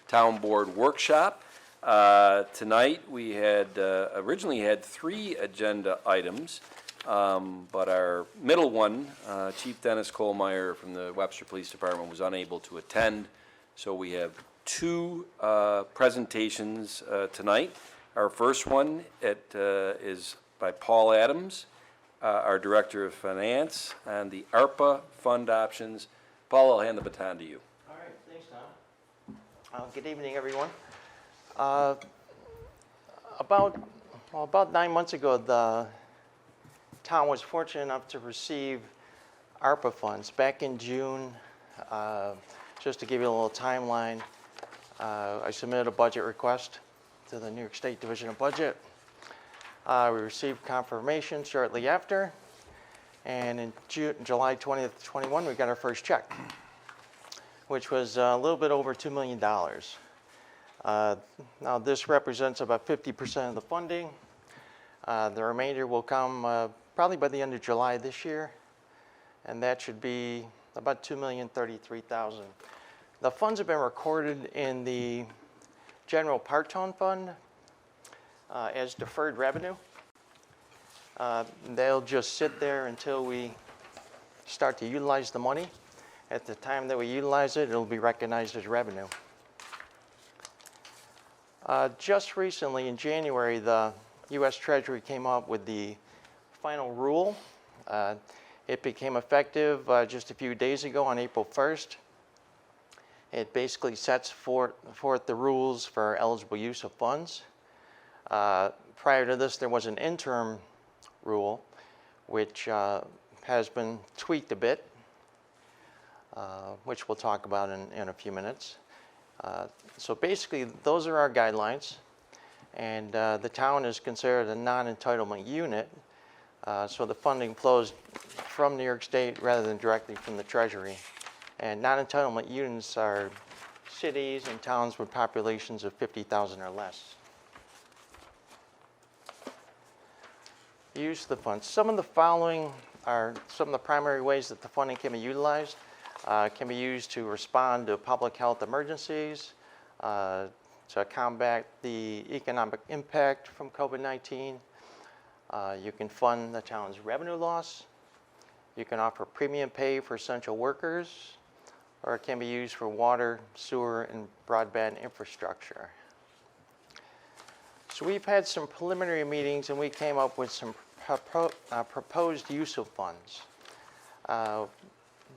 Town Board Workshop. Tonight, we had originally had 3 agenda items, but our middle one, Chief Dennis Kohlmeyer from the Webster Police Department, was unable to attend, so we have 2 presentations tonight. Our first one is by Paul Adams, our Director of Finance, and the ARPA fund options. Paul, I'll hand the baton to you. All right, thanks, Tom. Good evening, everyone. About 9 months ago, the town was fortunate enough to receive ARPA funds. Back in June, just to give you a little timeline, I submitted a budget request to the New York State Division of Budget. We received confirmation shortly after, and in July 20th, 21, we got our first check, which was a little bit over $2 million. Now, this represents about 50% of the funding. The remainder will come probably by the end of July this year, and that should be about $2,033,000. The funds have been recorded in the General Part-Tone Fund as deferred revenue. They'll just sit there until we start to utilize the money. At the time that we utilize it, it'll be recognized as revenue. Just recently, in January, the U.S. Treasury came up with the final rule. It became effective just a few days ago on April 1st. It basically sets forth the rules for eligible use of funds. Prior to this, there was an interim rule, which has been tweaked a bit, which we'll talk about in a few minutes. So basically, those are our guidelines, and the town is considered a non-entitlement unit, so the funding flows from New York State rather than directly from the Treasury. And non-entitlement units are cities and towns with populations of 50,000 or less. Use of the funds. Some of the following are some of the primary ways that the funding can be utilized. Can be used to respond to public health emergencies, to combat the economic impact from COVID-19. You can fund the town's revenue loss. You can offer premium pay for essential workers, or it can be used for water, sewer, and broadband infrastructure. So we've had some preliminary meetings, and we came up with some proposed use of funds.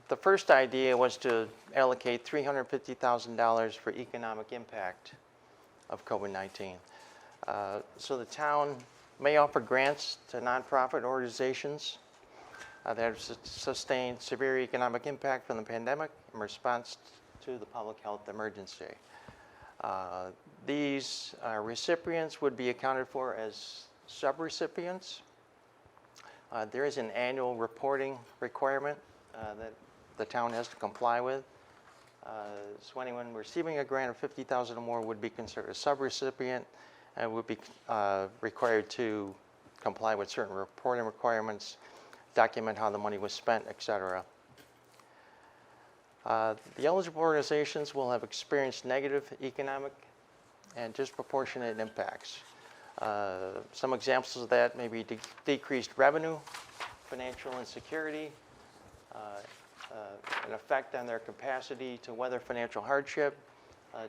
The first idea was to allocate $350,000 for economic impact of COVID-19. So the town may offer grants to nonprofit organizations that have sustained severe economic impact from the pandemic in response to the public health emergency. These recipients would be accounted for as subrecipients. There is an annual reporting requirement that the town has to comply with. So anyone receiving a grant of $50,000 or more would be considered a subrecipient and would be required to comply with certain reporting requirements, document how the money was spent, etc. The eligible organizations will have experienced negative economic and disproportionate impacts. Some examples of that may be decreased revenue, financial insecurity, an effect on their capacity to weather financial hardship,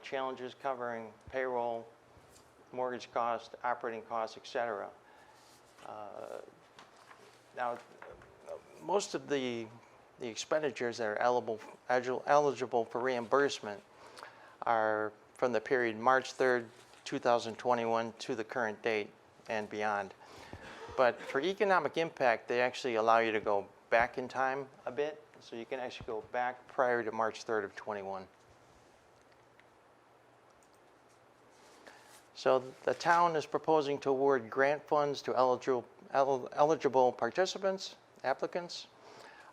challenges covering payroll, mortgage costs, operating costs, etc. Now, most of the expenditures that are eligible for reimbursement are from the period March 3rd, 2021 to the current date and beyond. But for economic impact, they actually allow you to go back in time a bit, so you can actually go back prior to March 3rd of 21. So the town is proposing to award grant funds to eligible participants, applicants.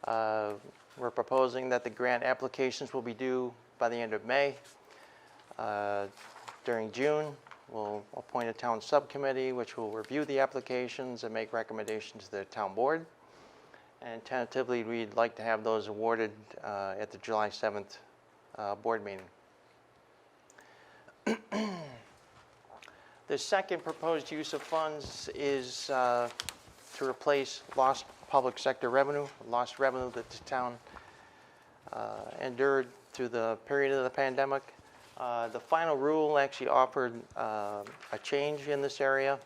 We're proposing that the grant applications will be due by the end of May. During June, we'll appoint a town subcommittee which will review the applications and make recommendations to the town board. And tentatively, we'd like to have those awarded at the July 7th board meeting. The second proposed use of funds is to replace lost public sector revenue, lost revenue that the town endured through the period of the pandemic. The final rule actually offered a change in this area.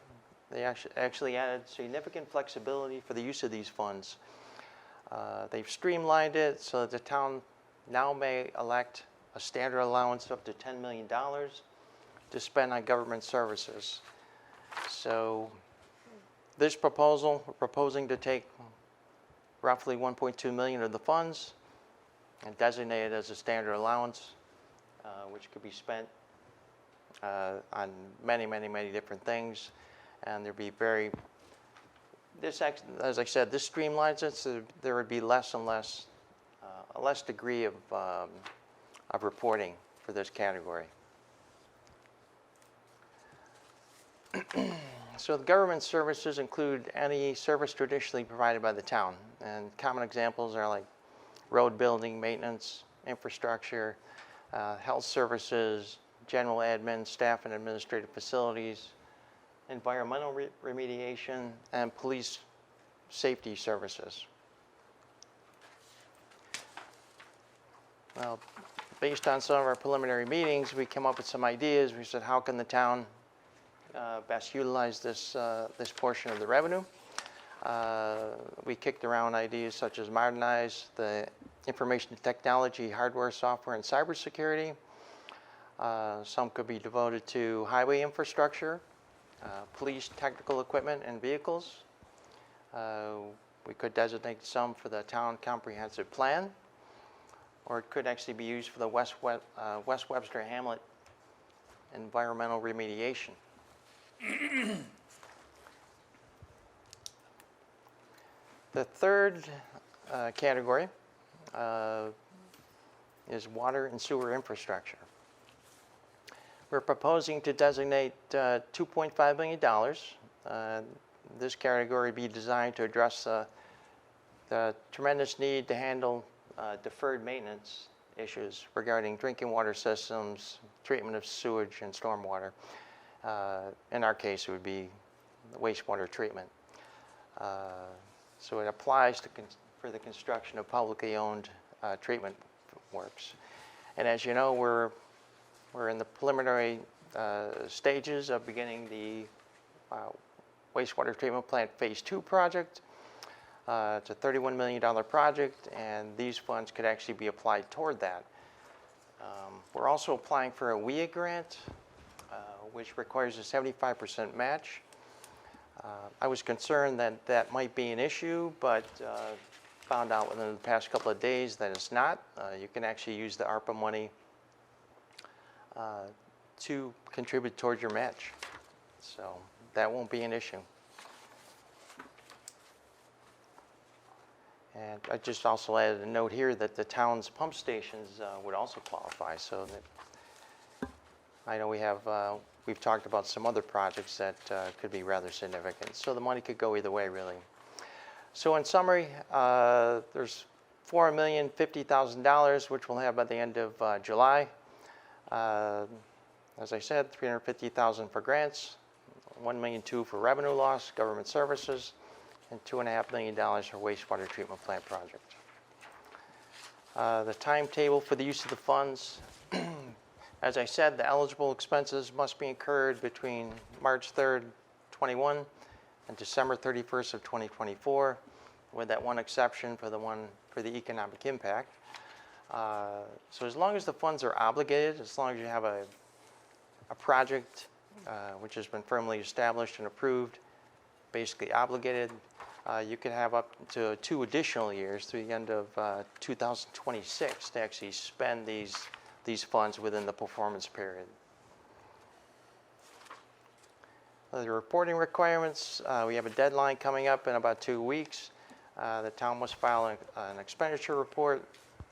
They actually added significant flexibility for the use of these funds. They've streamlined it so that the town now may elect a standard allowance up to $10 million to spend on government services. So this proposal, we're proposing to take roughly 1.2 million of the funds and designate it as a standard allowance, which could be spent on many, many, many different things. And there'd be as I said, this streamlines it, so there would be less and less, a less degree of reporting for this category. So the government services include any service traditionally provided by the town. And common examples are like road building, maintenance, infrastructure, health services, general admin, staff and administrative facilities, environmental remediation, and police safety services. Well, based on some of our preliminary meetings, we came up with some ideas. We said, how can the town best utilize this portion of the revenue? We kicked around ideas such as modernize the information technology, hardware, software, and cybersecurity. Some could be devoted to highway infrastructure, police technical equipment and vehicles. We could designate some for the town comprehensive plan, or it could actually be used for the West Webster Hamlet environmental remediation. The third category is water and sewer infrastructure. We're proposing to designate $2.5 million. This category be designed to address the tremendous need to handle deferred maintenance issues regarding drinking water systems, treatment of sewage and stormwater. In our case, it would be wastewater treatment. So it applies for the construction of publicly owned treatment works. And as you know, we're in the preliminary stages of beginning the wastewater treatment plant phase 2 project. It's a $31 million project, and these funds could actually be applied toward that. We're also applying for a WIA grant, which requires a 75% match. I was concerned that that might be an issue, but found out within the past couple of days that it's not. You can actually use the ARPA money to contribute towards your match. So that won't be an issue. And I just also added a note here that the town's pump stations would also qualify. So that I know we've talked about some other projects that could be rather significant. So the money could go either way, really. So in summary, there's $4,050,000, which we'll have by the end of July. As I said, $350,000 for grants, $1.2 million for revenue loss, government services, and $2.5 million for wastewater treatment plant project. The timetable for the use of the funds, as I said, the eligible expenses must be incurred between March 3rd, 21 and December 31st of 2024, with that one exception for the economic impact. So as long as the funds are obligated, as long as you have a project which has been firmly established and approved, basically obligated, you can have up to 2 additional years through the end of 2026 to actually spend these funds within the performance period. The reporting requirements, we have a deadline coming up in about 2 weeks. The town must file an expenditure report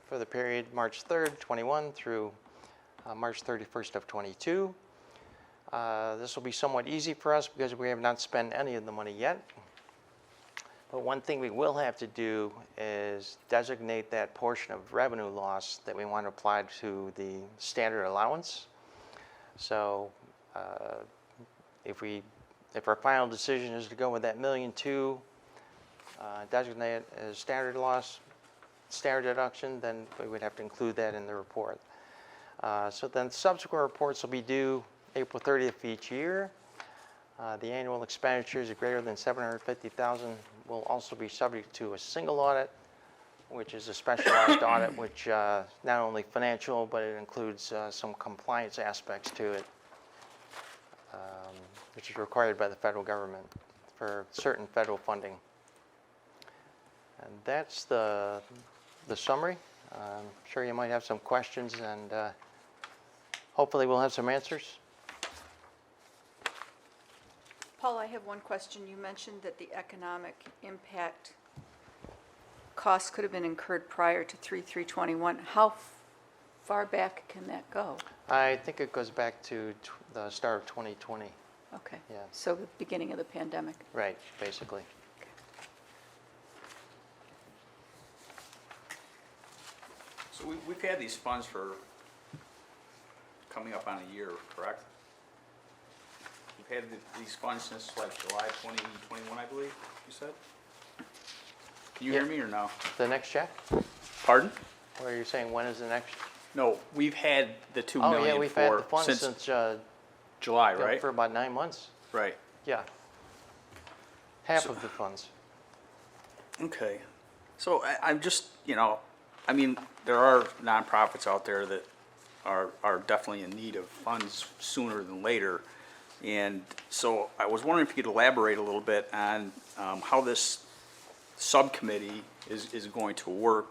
for the period March 3rd, 21 through March 31st of 22. This will be somewhat easy for us because we have not spent any of the money yet. But one thing we will have to do is designate that portion of revenue loss that we want to apply to the standard allowance. So if our final decision is to go with that $1.2 million, designate as standard deduction, then we would have to include that in the report. So then subsequent reports will be due April 30th each year. The annual expenditures are greater than $750,000 will also be subject to a single audit, which is a specialized audit, which not only financial, but it includes some compliance aspects to it, which is required by the federal government for certain federal funding. And that's the summary. I'm sure you might have some questions, and hopefully we'll have some answers. Paul, I have one question. You mentioned that the economic impact costs could have been incurred prior to 3/3/21. How far back can that go? I think it goes back to the start of 2020. Okay. Yeah. So the beginning of the pandemic. Right, basically. So we've had these funds for coming up on a year, correct? We've had these funds since like July 2021, I believe, you said? Can you hear Yeah. me or no? The next check? Pardon? Or are you saying when is the next? No, we've had the 2 Oh, million yeah, we've had the for, funds since since, July, right? for about 9 months. Right. Yeah. Half So- of the funds. Okay. So I'm just, I mean, there are nonprofits out there that are definitely in need of funds sooner than later. And so I was wondering if you could elaborate a little bit on how this subcommittee is going to work.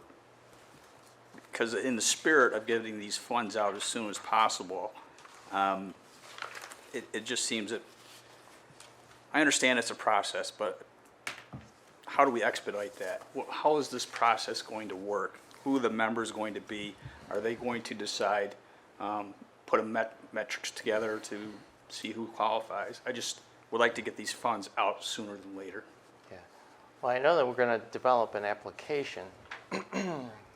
Because in the spirit of getting these funds out as soon as possible, it just seems that, I understand it's a process, but how do we expedite that? How is this process going to work? Who are the members going to be? Are they going to decide, put metrics together to see who qualifies? I just would like to get these funds out sooner than later. Yeah. Well, I know that we're going to develop an application,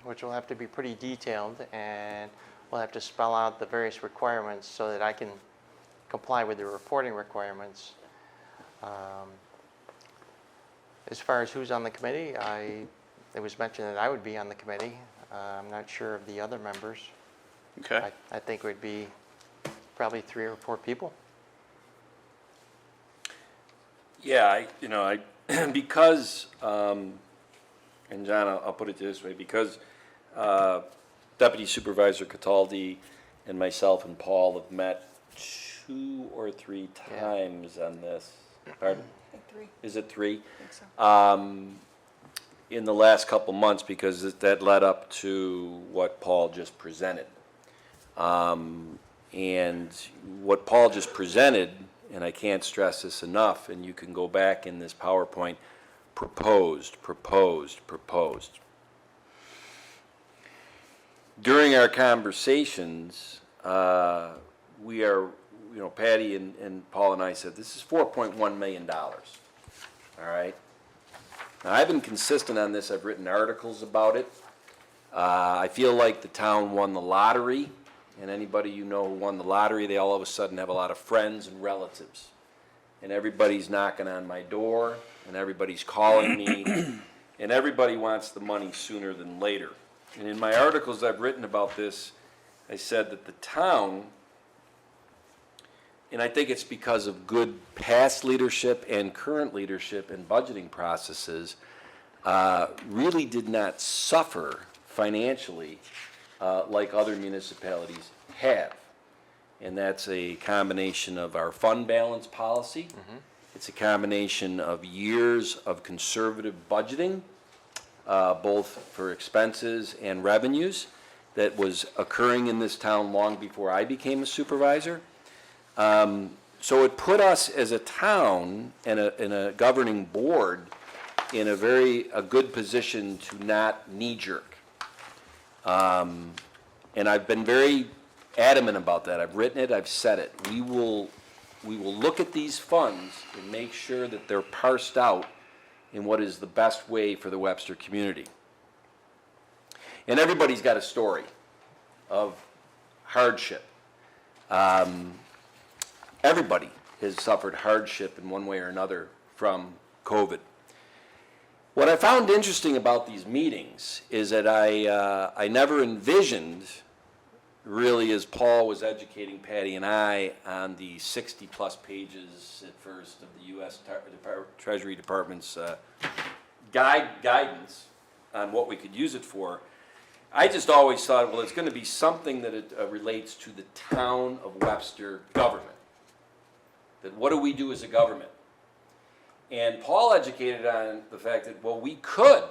which will have to be pretty detailed, and we'll have to spell out the various requirements so that I can comply with the reporting requirements. As far as who's on the committee, it was mentioned that I would be on the committee. I'm not sure of the other members. Okay? I think it would be probably 3 or 4 people. Yeah, because, and John, I'll put it this way, because Deputy Supervisor Cataldi and myself and Paul have met 2 or 3 Yeah. times on this. Pardon? I think 3. Is it 3? I think so. In the last couple months, because that led up to what Paul just presented. And what Paul just presented, and I can't stress this enough, and you can go back in this PowerPoint, proposed. During our conversations, we are, Patty and Paul and I said, this is $4.1 million, all right? Now, I've been consistent on this. I've written articles about it. I feel like the town won the lottery, and anybody who won the lottery, they all of a sudden have a lot of friends and relatives. And everybody's knocking on my door, and everybody's calling me, and everybody wants the money sooner than later. And in my articles I've written about this, I said that the town, and I think it's because of good past leadership and current leadership and budgeting processes, really did not suffer financially like other municipalities have. And that's a combination of our fund balance policy. It's a combination of years of conservative budgeting, both for expenses and revenues, that was occurring in this town long before I became a supervisor. So it put us as a town and a governing board in a good position to not knee-jerk. And I've been very adamant about that. I've written it, I've said it. We will look at these funds and make sure that they're parsed out in what is the best way for the Webster community. And everybody's got a story of hardship. everybody has suffered hardship in one way or another from COVID. What I found interesting about these meetings is that I never envisioned, really, as Paul was educating Patty and I on the 60-plus pages at first of the U.S. Treasury Department's guidance on what we could use it for, I just always thought, well, it's going to be something that it relates to the town of Webster government. That what do we do as a government? And Paul educated on the fact that, well, we could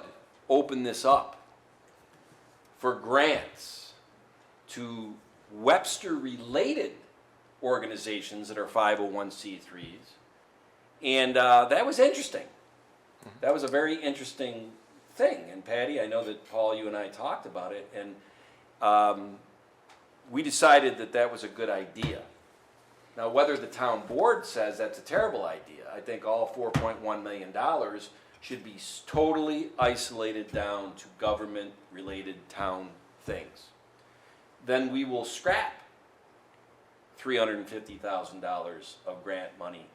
open this up for grants to Webster-related organizations that are 501c3s. And that was interesting. That was a very interesting thing. And Patty, I know that Paul, you and I talked about it, and we decided that that was a good idea. Now, whether the town board says that's a terrible idea, I think all $4.1 million should be totally isolated down to government-related town things. Then we will scrap $350,000 of grant money,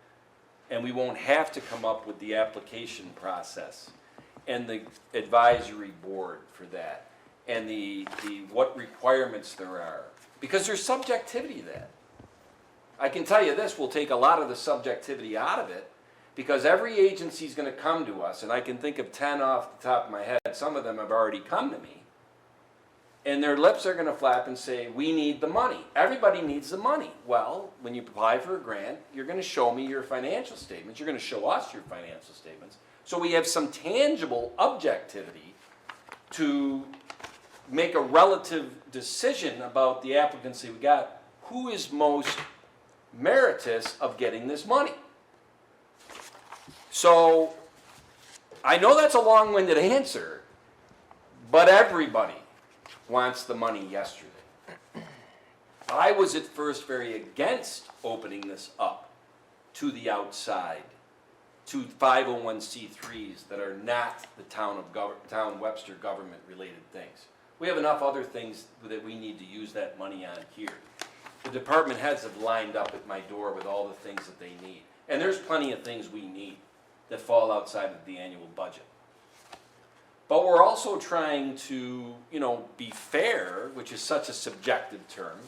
and we won't have to come up with the application process and the advisory board for that, and the what requirements there are, because there's subjectivity to that. I can tell you this, we'll take a lot of the subjectivity out of it, because every agency is going to come to us, and I can think of 10 off the top of my head. Some of them have already come to me, and their lips are going to flap and say, we need the money. Everybody needs the money. Well, when you apply for a grant, you're going to show me your financial statements. You're going to show us your financial statements. So we have some tangible objectivity to make a relative decision about the applicants that we got. Who is most meritorious of getting this money? So I know that's a long-winded answer, but everybody wants the money yesterday. I was at first very against opening this up to the outside, to 501c3s that are not the town Webster government related things. We have enough other things that we need to use that money on here. The department heads have lined up at my door with all the things that they need. And there's plenty of things we need that fall outside of the annual budget. But we're also trying to, be fair, which is such a subjective term,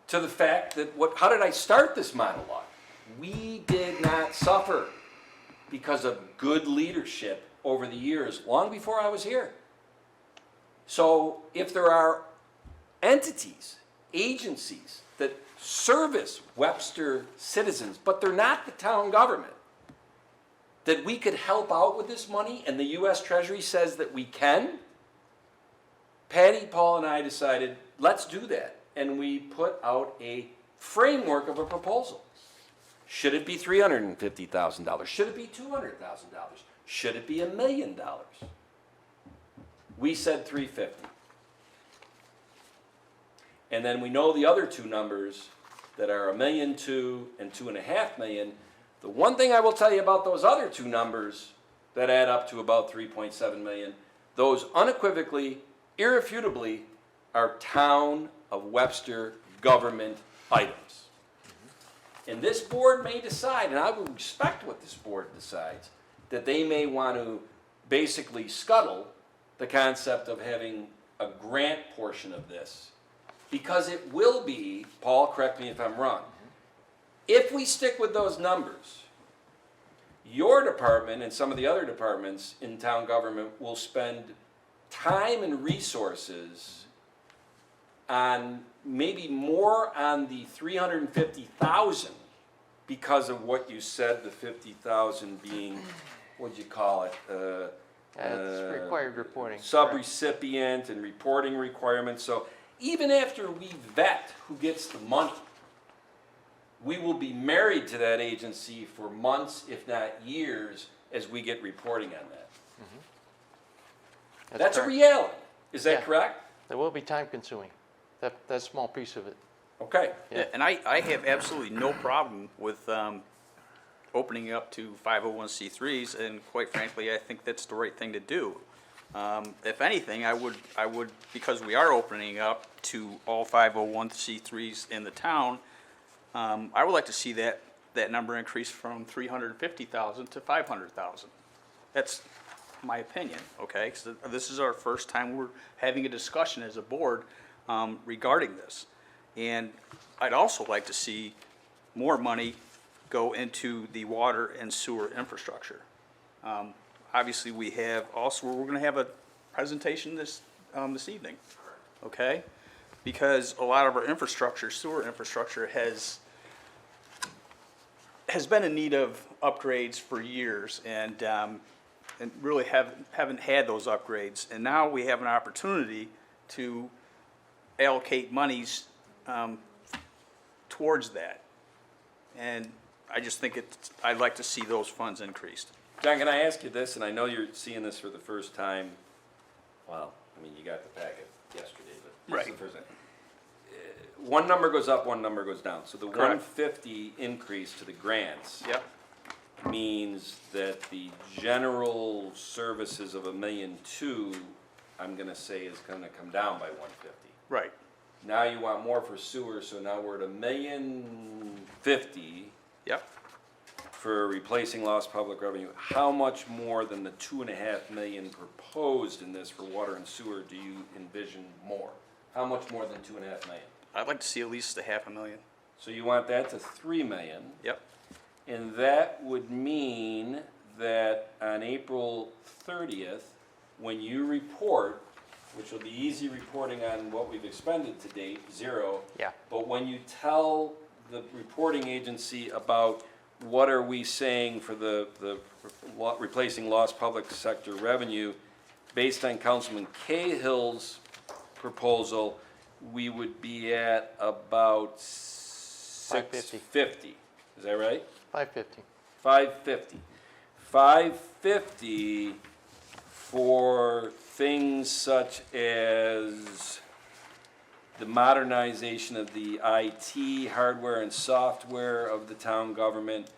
to the fact that how did I start this monologue? We did not suffer because of good leadership over the years, long before I was here. So if there are entities, agencies that service Webster citizens, but they're not the town government, that we could help out with this money, and the U.S. Treasury says that we can, Patty, Paul, and I decided, let's do that. And we put out a framework of a proposal. Should it be $350,000? Should it be $200,000? Should it be $1 million? We said $350,000. And then we know the other two numbers that are $1.2 million and $2.5 million. The one thing I will tell you about those other two numbers that add up to about $3.7 million, those unequivocally, irrefutably, are town of Webster government items. And this board may decide, and I will respect what this board decides, that they may want to basically scuttle the concept of having a grant portion of this, because it will be, Paul, correct me if I'm wrong, if we stick with those numbers, your department and some of the other departments in town government will spend time and resources on maybe more on the $350,000 because of what you said, the $50,000 being, what'd you call it? It's required reporting. Subrecipient and reporting requirements. So even after we vet who gets the money, we will be married to that agency for months, if not years, as we get reporting on that. That's a correct. reality. Is that Yeah. correct? That will be time consuming, that small piece of it. Okay. Yeah. And I have absolutely no problem with opening it up to 501c3s, and quite frankly, I think that's the right thing to do. If anything, I would, because we are opening up to all 501c3s in the town, I would like to see that number increase from 350,000 to 500,000. That's my opinion, okay? So this is our first time we're having a discussion as a board regarding this. And I'd also like to see more money go into the water and sewer infrastructure. Obviously, we're going to have a presentation this evening, okay? Because a lot of our infrastructure, sewer infrastructure, has been in need of upgrades for years, and really haven't had those upgrades. And now we have an opportunity to allocate monies towards that. And I just think I'd like to see those funds increased. John, can I ask you this, and I know you're seeing this for the first time, well, I mean, you got the packet yesterday, but this is the first time. One number goes up, one number goes down, so the Correct. 150 increase to the grants Yep, means that the general services of $1.2 million, I'm gonna say, is gonna come down by 150. right. Now you want more for sewer, so now we're at $1.05 million Yep. for replacing lost public revenue. How much more than the $2.5 million proposed in this for water and sewer do you envision more? How much more than $2.5 million? I'd like to see at least $500,000. So you want that to $3 million, Yep, and that would mean that on April 30th, when you report, which will be easy reporting on what we've expended to date, 0. Yeah. But when you tell the reporting agency about what are we saying for the replacing lost public sector revenue, based on Councilman Cahill's proposal, we would be at about 650. Is that right? 550. 550. 550 for things such as the modernization of the IT hardware and software of the town government,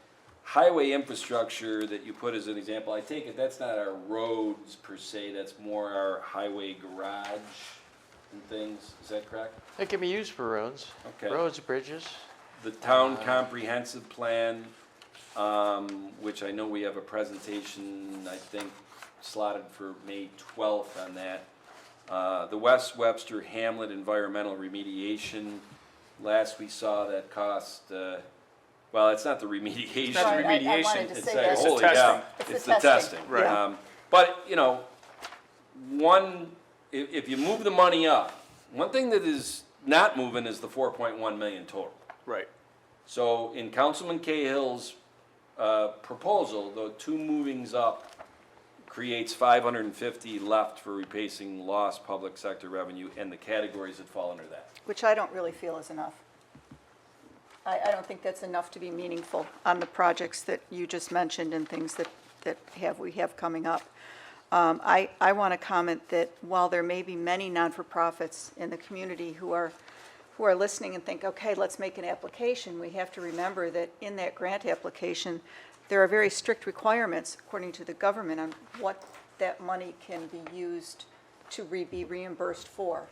highway infrastructure that you put as an example. I take it that's not our roads per se, that's more our highway garage and things. Is that correct? It can be used for roads. Okay. Roads, bridges. The town comprehensive plan, which I know we have a presentation, I think, slotted for May 12th on that. The West Webster Hamlet environmental remediation, last we saw that cost, well, it's not the remediation. Not the Right, I remediation. wanted to It's say like, that. It's the holy testing. cow. It's It's the the testing, testing. right. But, you know, if you move the money up, one thing that is not moving is the 4.1 million total. right. So in Councilman Cahill's proposal, the two movings up creates 550 left for replacing lost public sector revenue and the categories that fall under that. Which I don't really feel is enough. I don't think that's enough to be meaningful on the projects that you just mentioned and things that we have coming up. I want to comment that while there may be many non-for-profits in the community who are listening and think, okay, let's make an application, we have to remember that in that grant application, there are very strict requirements, according to the government, on what that money can be used to be reimbursed for.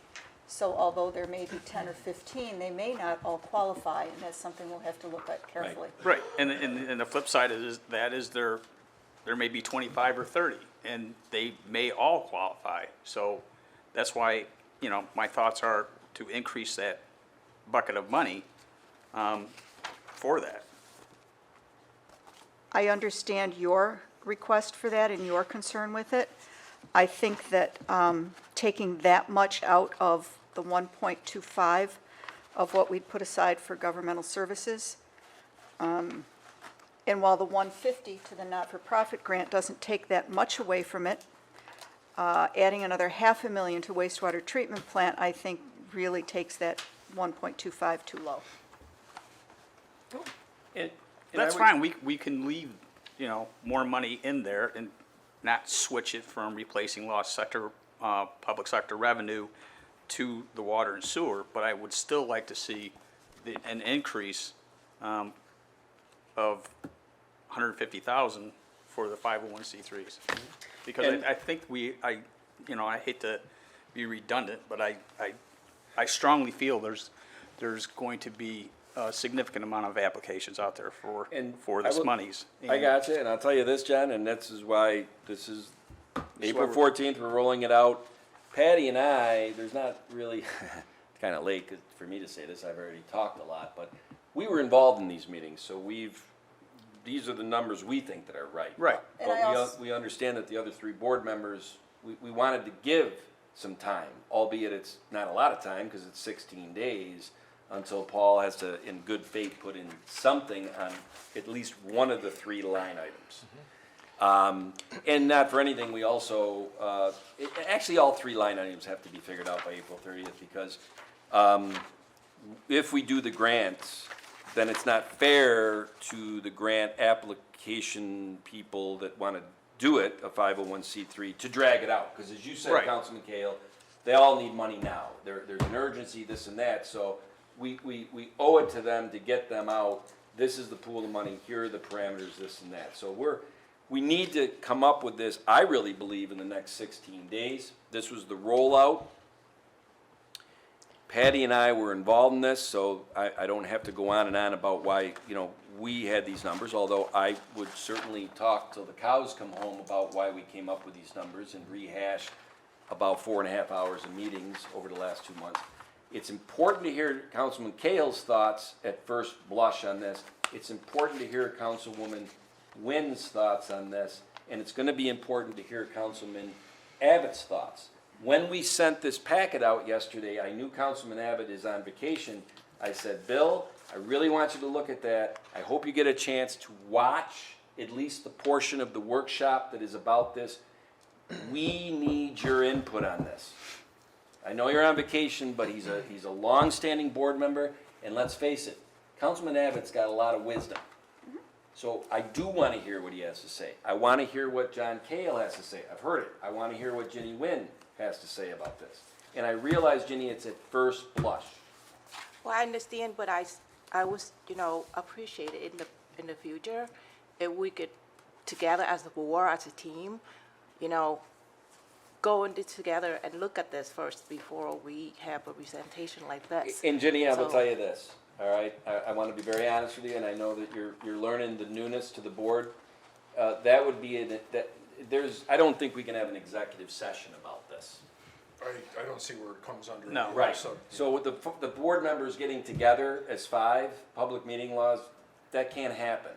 So although there may be 10 or 15, they may not all qualify, and that's something we'll have to look at carefully. Right, and the flip side is there may be 25 or 30, and they may all qualify. So that's why, my thoughts are to increase that bucket of money for that. I understand your request for that and your concern with it. I think that taking that much out of the 1.25 of what we'd put aside for governmental services, and while the 150 to the not-for-profit grant doesn't take that much away from it, adding another $500,000 to wastewater treatment plant, I think really takes that 1.25 too low. That's fine, we can leave, more money in there and not switch it from replacing lost sector, public sector revenue to the water and sewer, but I would still like to see an increase of 150,000 for the 501c3s. Because I think you know, I hate to be redundant, but I strongly feel there's going to be a significant amount of applications out there for And I this will- monies. I And- got you, and I'll tell you this, John, and this is why this is April we're- 14th, we're rolling it out. Patty and I, there's not really, it's kind of late for me to say this, I've already talked a lot, but we were involved in these meetings, so these are the numbers we think that are right. Right. But we understand that the other three board members, we wanted to give some time, albeit it's not a lot of time, because it's 16 days, until Paul has to, in good faith, put in something on at least one of the three line items. And not for anything, we also, actually, all three line items have to be figured out by April 30th, because if we do the grants, then it's not fair to the grant application people that want to do it, a 501c3, to drag it out, because as you said, Right. Councilman Cahill, they all need money now. There's an urgency, this and that, so we owe it to them to get them out. This is the pool of money, here are the parameters, this and that. So we need to come up with this, I really believe, in the next 16 days. This was the rollout. Patty and I were involved in this, so I don't have to go on and on about why, we had these numbers, although I would certainly talk till the cows come home about why we came up with these numbers and rehash about 4.5 hours of meetings over the last 2 months. It's important to hear Councilman Cahill's thoughts at first blush on this. It's important to hear Councilwoman Wynn's thoughts on this, and it's gonna be important to hear Councilman Abbott's thoughts. When we sent this packet out yesterday, I knew Councilman Abbott is on vacation. I said, Bill, I really want you to look at that. I hope you get a chance to watch at least the portion of the workshop that is about this. We need your input on this. I know you're on vacation, but he's a long-standing board member, and let's face it, Councilman Abbott's got a lot of wisdom. So I do want to hear what he has to say. I want to hear what John Cahill has to say. I've heard it. I want to hear what Ginny Wynn has to say about this. And I realize, Ginny, it's at first blush. Well, I understand, but I was, appreciate it in the future if we could, together as a board, as a team, go into together and look at this first before we have a presentation like this. And Ginny, I will So- tell you this, all right? I want to be very honest with you, and I know that you're learning the newness to the board. That would be, I don't think we can have an executive session about this. I don't see where it comes under. No. either, Right, so- so with the board members getting together as five, public meeting laws, that can't happen.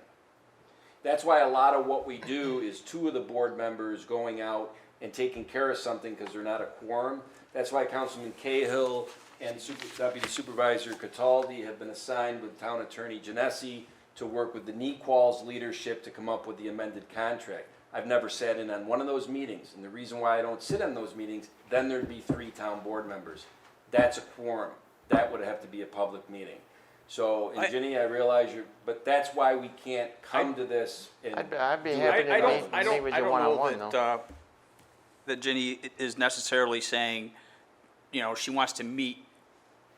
That's why a lot of what we do is two of the board members going out and taking care of something because they're not a quorum. That's why Councilman Cahill and Deputy Supervisor Cataldi have been assigned with Town Attorney Genesi to work with the NEQAL's leadership to come up with the amended contract. I've never sat in on one of those meetings, and the reason why I don't sit on those meetings, then there'd be 3 town board members. That's a quorum. That would have to be a public meeting. So, and Ginny, I realize but that's why we can't come to this and. I'd be do it. happy I to don't, I meet don't, with I you don't one-on-one, know though. that Ginny is necessarily saying, she wants to meet,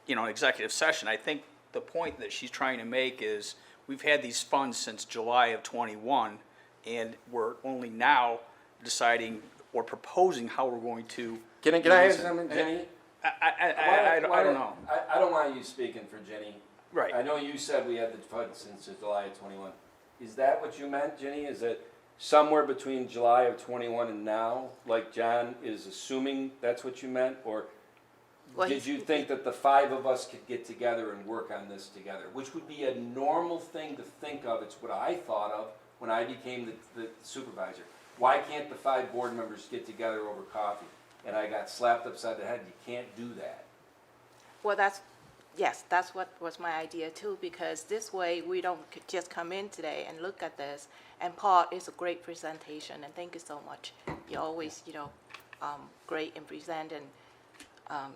an executive session. I think the point that she's trying to make is, we've had these funds since July of '21, and we're only now deciding or proposing how we're going to. Can I ask something, Ginny? I don't know. I don't want you speaking for Ginny. Right. I know you said we had the funds since July of '21. Is that what you meant, Ginny? Is it somewhere between July of '21 and now, like John is assuming that's what you meant? Or Well, did you think that the 5 of us could get together and work on this together? Which would be a normal thing to think of. It's what I thought of when I became the supervisor. Why can't the 5 board members get together over coffee? And I got slapped upside the head. You can't do that. Well, that's what was my idea too, because this way we don't just come in today and look at this. And Paul, it's a great presentation, and thank you so much. You're always, great in present and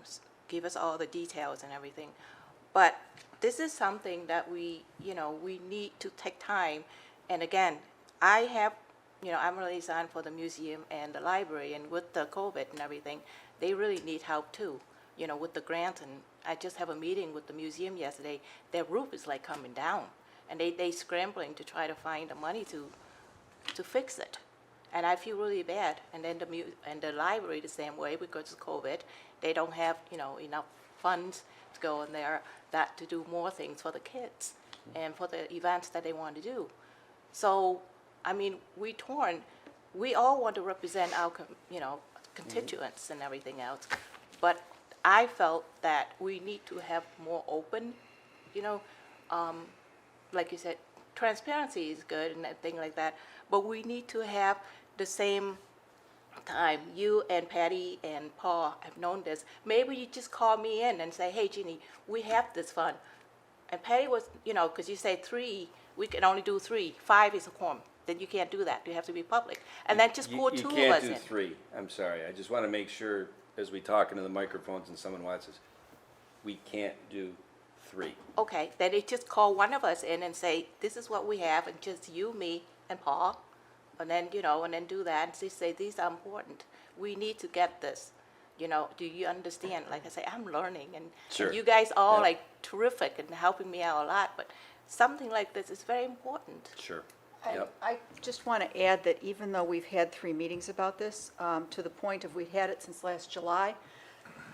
give us all the details and everything. But this is something that we need to take time. And again, I have, I'm a liaison for the museum and the library, and with the COVID and everything, they really need help too, with the grant. And I just have a meeting with the museum yesterday. Their roof is like coming down, and they scrambling to try to find the money to fix it. And I feel really bad. And then and the library the same way because of COVID, they don't have, enough funds to go in there to do more things for the kids and for the events that they want to do. So, I mean, we all want to represent our, constituents and everything else. But I felt that we need to have more open, like you said, transparency is good and thing like that, but we need to have the same time. You and Patty and Paul have known this. Maybe you just call me in and say, hey, Jeannie, we have this fund. And Patty was, because you say 3, we can only do 3. 5 is a quorum. Then you can't do that. You have to be public. And then just pull 2 of us in. You can't do 3. I'm sorry. I just want to make sure, as we talk into the microphones and someone watches, we can't do 3. Okay, then they just call one of us in and say, this is what we have, and just you, me, and Paul. And then, and then do that, and just say, these are important. We need to get this. Do you understand? Like I say, I'm learning, and Sure. you guys all Yeah. like terrific and helping me out a lot, but something like this is very important. Sure. I- Yep. I just want to add that even though we've had 3 meetings about this, to the point of we've had it since last July,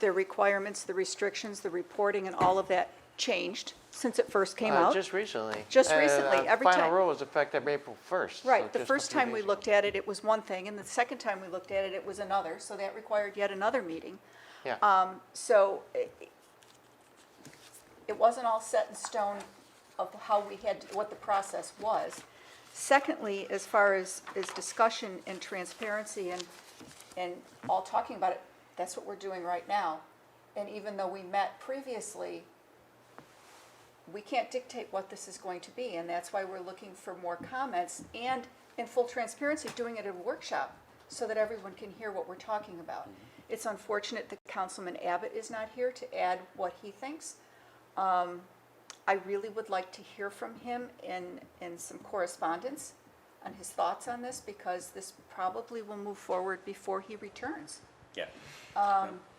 the requirements, the restrictions, the reporting, and all of that changed since it first came out. Just recently. Just recently, every Final time- rule was effective April 1st. so Right, the just a first few time we days ago. looked at it, it was one thing, and the second time we looked at it, it was another, so that required yet another meeting. Yeah, So it wasn't all set in stone of how we had, what the process was. Secondly, as far as discussion and transparency and all talking about it, that's what we're doing right now. And even though we met previously, we can't dictate what this is going to be, and that's why we're looking for more comments and, in full transparency, doing it at a workshop so that everyone can hear what we're talking about. It's unfortunate that Councilman Abbott is not here to add what he thinks. I really would like to hear from him in some correspondence on his thoughts on this, because this probably will move forward before he returns. Yeah.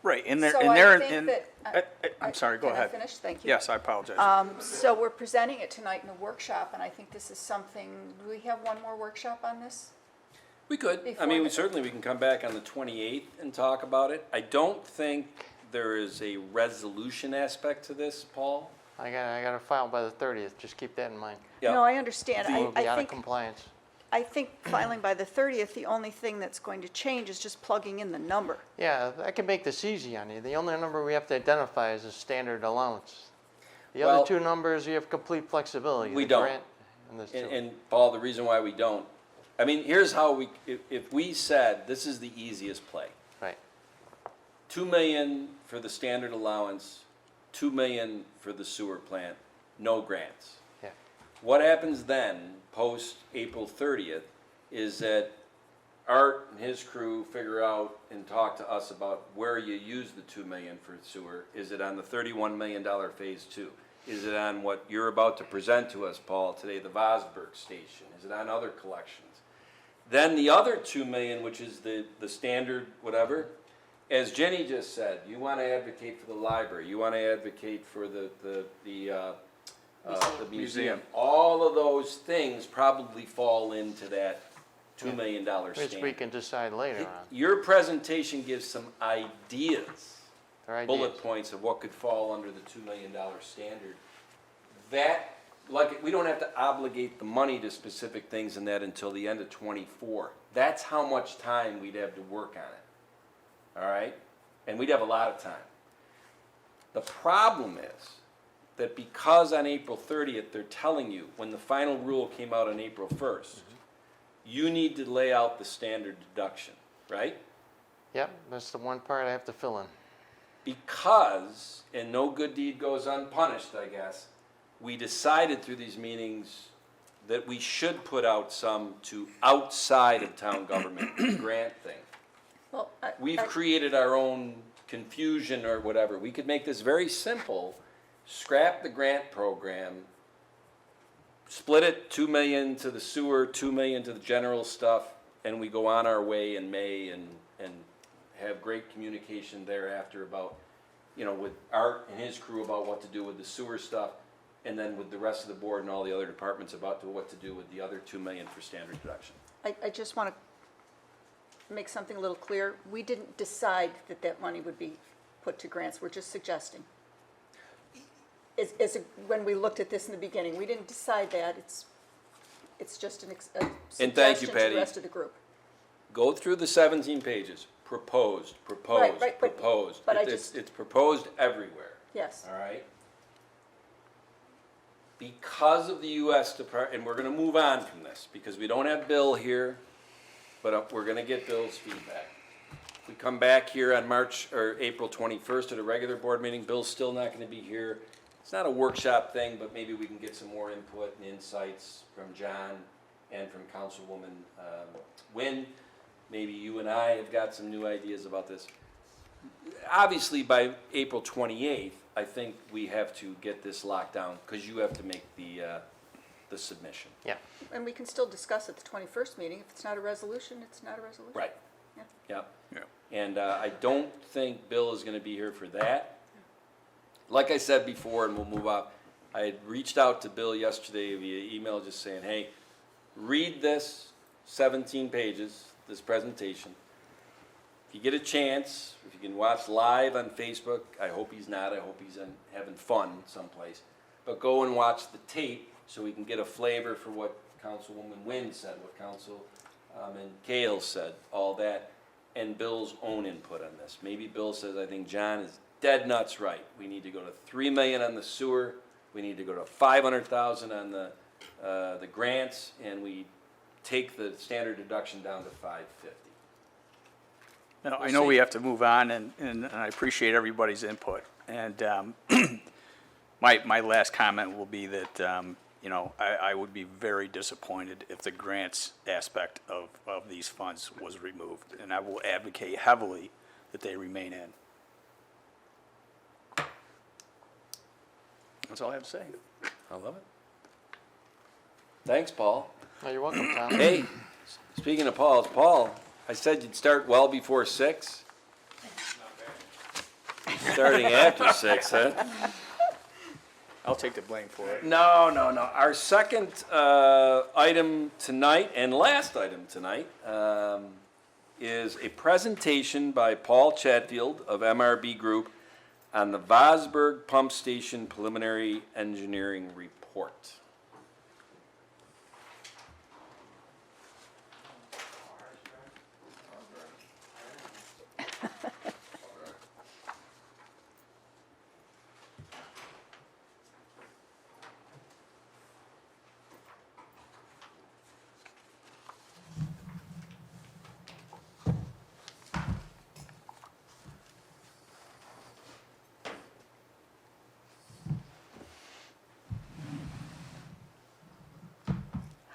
Right, and there, So and I there, think and, that- I'm sorry, go Can I ahead. finish? Thank you. Yes, I apologize. So we're presenting it tonight in a workshop, and I think this is something, do we have one more workshop on this? We could. I Before mean, the- certainly we can come back on the 28th and talk about it. I don't think there is a resolution aspect to this, Paul. I got to file by the 30th, just keep that in mind. Yeah. No, I understand. We'll be I out of think, compliance. I think filing by the 30th, the only thing that's going to change is just plugging in the number. Yeah, I can make this easy on you. The only number we have to identify is a standard allowance. The Well, other 2 numbers, you have complete flexibility. we the don't. grant and the sewer. And Paul, the reason why we don't, I mean, here's how if we said, this is the easiest play. Right, 2 million for the standard allowance, 2 million for the sewer plant, no grants. yeah. What happens then, post April 30th, is that Art and his crew figure out and talk to us about where you use the 2 million for sewer. Is it on the $31 million phase 2? Is it on what you're about to present to us, Paul, today, the Vosburg station? Is it on other collections? Then the other 2 million, which is the standard whatever, as Jenny just said, you want to advocate for the library, you want to advocate for the museum. All of those things probably fall into that $2 million Which we standard. can decide later on. Your presentation gives some ideas, Their bullet ideas. points of what could fall under the $2 million standard. That, like, we don't have to obligate the money to specific things in that until the end of '24. That's how much time we'd have to work on it. All right? And we'd have a lot of time. The problem is that because on April 30th, they're telling you, when the final rule came out on April 1st, you need to lay out the standard deduction, right? Yep, that's the one part I have to fill in. Because, and no good deed goes unpunished, I guess, we decided through these meetings that we should put out some to outside of town government, grant thing. Well, We've created our own confusion or whatever. We could make this very simple, scrap the grant program, split it 2 million to the sewer, 2 million to the general stuff, and we go on our way in May and have great communication thereafter about, with Art and his crew about what to do with the sewer stuff, and then with the rest of the board and all the other departments about what to do with the other 2 million for standard deduction. I just want to make something a little clear, we didn't decide that that money would be put to grants, we're just suggesting. When we looked at this in the beginning, we didn't decide that, it's just a And thank you, suggestion to Patty. the rest of the group. Go through the 17 pages, proposed, Right, but- proposed. but I It's proposed everywhere, Yes, all right? Because of the US Department, and we're gonna move on from this, because we don't have Bill here, but we're gonna get Bill's feedback. If we come back here on March, or April 21st at a regular board meeting, Bill's still not gonna be here. It's not a workshop thing, but maybe we can get some more input and insights from John and from Councilwoman Wynn. Maybe you and I have got some new ideas about this. Obviously, by April 28th, I think we have to get this locked down, because you have to make the submission. Yeah. and we can still discuss at the 21st meeting, if it's not a resolution, it's not a resolution. Right. Yeah. Yep. Yeah. And I don't think Bill is gonna be here for that. Like I said before, and we'll move on, I had reached out to Bill yesterday via email, just saying, hey, read this 17 pages, this presentation. If you get a chance, if you can watch live on Facebook, I hope he's not, I hope he's having fun someplace. But go and watch the tape so we can get a flavor for what Councilwoman Wynn said, what Councilman Cahill said, all that, and Bill's own input on this. Maybe Bill says, I think John is dead nuts right. We need to go to 3 million on the sewer, we need to go to 500,000 on the grants, and we take the standard deduction down to 550. Now, I We'll know see. we have to move on, and I appreciate everybody's input. And my last comment will be that, you know, I would be very disappointed if the grants aspect of these funds was removed, and I will advocate heavily that they remain in. That's all I have to say. I love it. Thanks, Paul. Oh, you're welcome, Tom. Hey, speaking of Paul, I said you'd start well before 6. Starting after 6, huh? I'll take the blame for it. No. Our second item tonight, and last item tonight, is a presentation by Paul Chatfield of MRB Group on the Vosburg Pump Station Preliminary Engineering Report.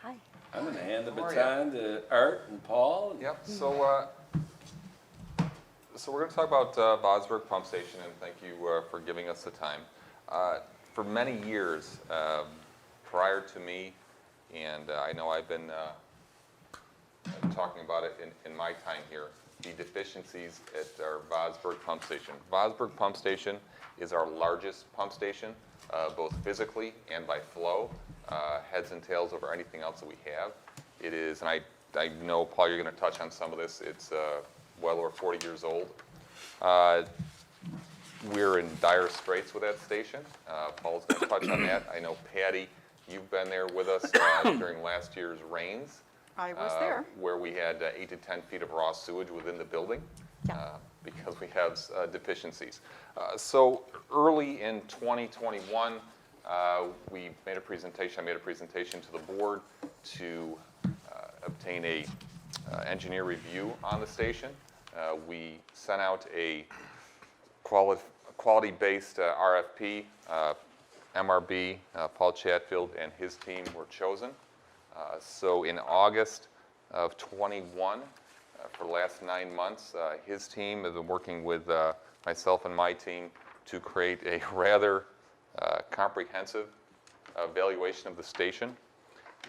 Hi. I'm gonna hand the baton to Art and Paul. Yep, so we're gonna talk about Vosburg Pump Station, and thank you for giving us the time. For many years, prior to me, and I know I've been talking about it in my time here, the deficiencies at our Vosburg Pump Station. Vosburg Pump Station is our largest pump station, both physically and by flow, heads and tails over anything else that we have. It is, and I know, Paul, you're gonna touch on some of this, it's well over 40 years old. We're in dire straits with that station. Paul's gonna touch on that. I know, Patty, you've been there with us during last year's rains. I was there. Where we had 8 to 10 feet of raw sewage within the building. Yeah. Because we have deficiencies. So early in 2021, we made a presentation, I made a presentation to the board to obtain a engineer review on the station. We sent out a quality-based RFP. MRB, Paul Chatfield and his team were chosen. So in August of '21, for the last 9 months, his team has been working with myself and my team to create a rather comprehensive evaluation of the station.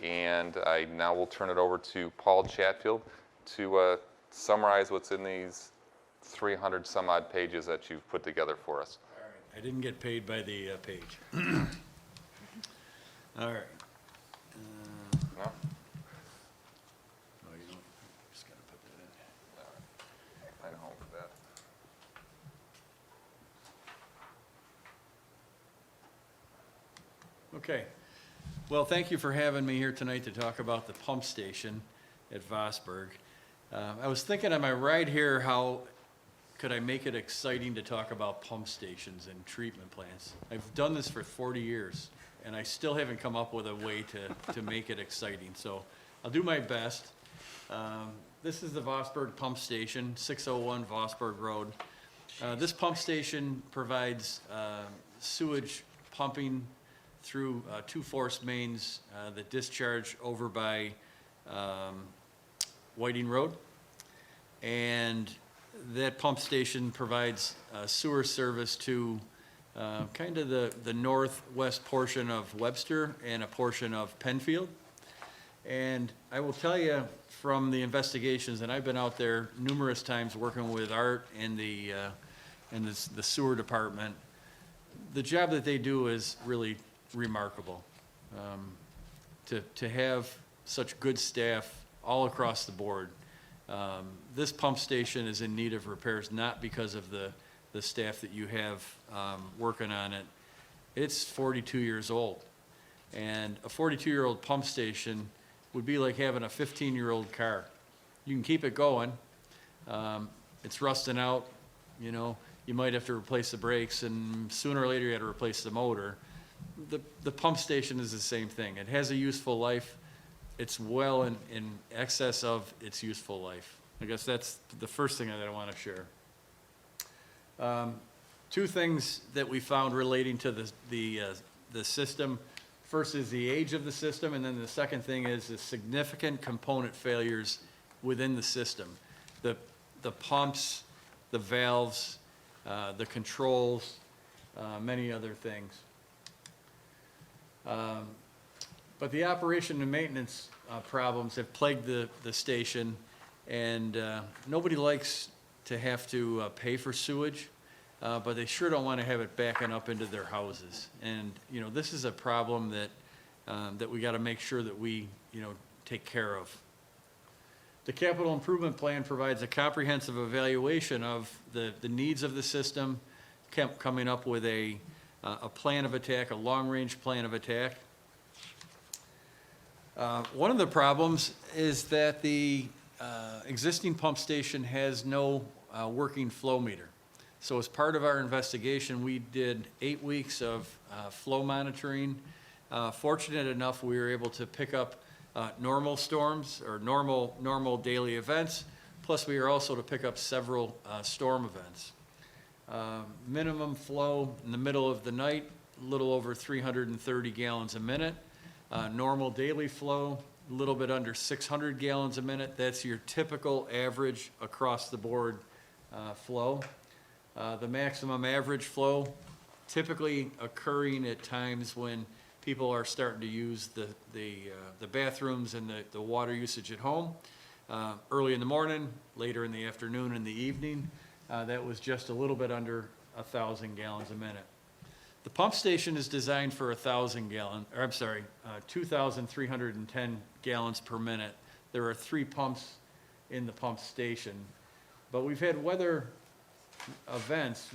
And I now will turn it over to Paul Chatfield to summarize what's in these 300 some odd pages that you've put together for us. All right, I didn't get paid by the page. All right. No? Oh, you don't, just gotta put that in. Okay. Well, thank you for having me here tonight to talk about the pump station at Vosburg. I was thinking on my ride here, how could I make it exciting to talk about pump stations and treatment plants? I've done this for 40 years, and I still haven't come up with a way to make it exciting. So I'll do my best. This is the Vosburg Pump Station, 601 Vosburg Road. This pump station provides sewage pumping through two force mains that discharge over by Whiting Road. And that pump station provides sewer service to kind of the northwest portion of Webster and a portion of Penfield. And I will tell you from the investigations, and I've been out there numerous times working with Art and the sewer department, the job that they do is really remarkable. To have such good staff all across the board. This pump station is in need of repairs, not because of the staff that you have working on it. It's 42 years old. And a 42-year-old pump station would be like having a 15-year-old car. You can keep it going. It's rusting out, you know. You might have to replace the brakes, and sooner or later you have to replace the motor. The pump station is the same thing. It has a useful life. It's well in excess of its useful life. I guess that's the first thing that I want to share. Two things that we found relating to the system. First is the age of the system, and then the second thing is the significant component failures within the system. The pumps, the valves, the controls, many other things. But the operation and maintenance problems have plagued the station, and nobody likes to have to pay for sewage, but they sure don't want to have it backing up into their houses. And, you know, this is a problem that we got to make sure that we, you know, take care of. The capital improvement plan provides a comprehensive evaluation of the needs of the system, coming up with a plan of attack, a long-range plan of attack. One of the problems is that the existing pump station has no working flow meter. So as part of our investigation, we did 8 weeks of flow monitoring. Fortunate enough, we were able to pick up normal storms or normal daily events. Plus, we were also to pick up several storm events. Minimum flow in the middle of the night, a little over 330 gallons a minute. Normal daily flow, a little bit under 600 gallons a minute. That's your typical average across the board flow. The maximum average flow typically occurring at times when people are starting to use the bathrooms and the water usage at home. Early in the morning, later in the afternoon and the evening, that was just a little bit under 1,000 gallons a minute. The pump station is designed for 2,310 gallons per minute. There are 3 pumps in the pump station, but we've had wet weather events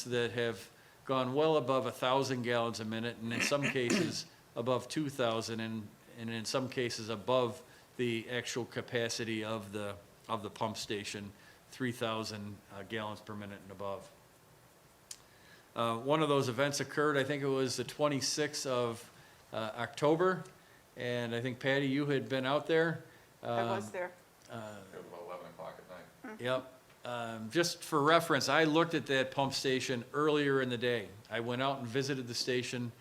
that have gone well above 1,000 gallons a minute, and in some cases above 2,000, and in some cases above the actual capacity of the pump station, 3,000 gallons per minute and above. One of those events occurred, I think it was the 26th of October, and I think Patty, you had been out there. I was there. It was about 11 o'clock at night. Yep. Just for reference, I looked at that pump station earlier in the day. I went out and visited the station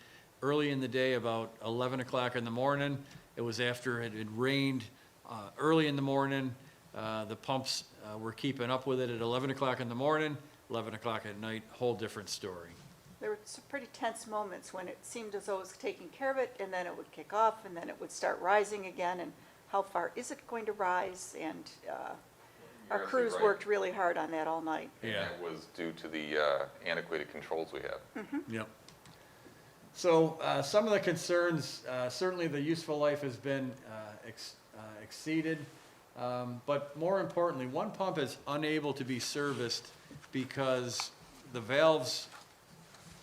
early in the day, about 11 o'clock in the morning. It was after it had rained early in the morning. The pumps were keeping up with it at 11 o'clock in the morning, 11 o'clock at night, whole different story. There were some pretty tense moments when it seemed as though it was taking care of it, and then it would kick off, and then it would start rising again, and how far is it going to rise? And our You're crews absolutely right. worked really hard on that all night. Yeah. And it was due to the antiquated controls we have. Yep. So some of the concerns, certainly the useful life has been exceeded, but more importantly, one pump is unable to be serviced because the valves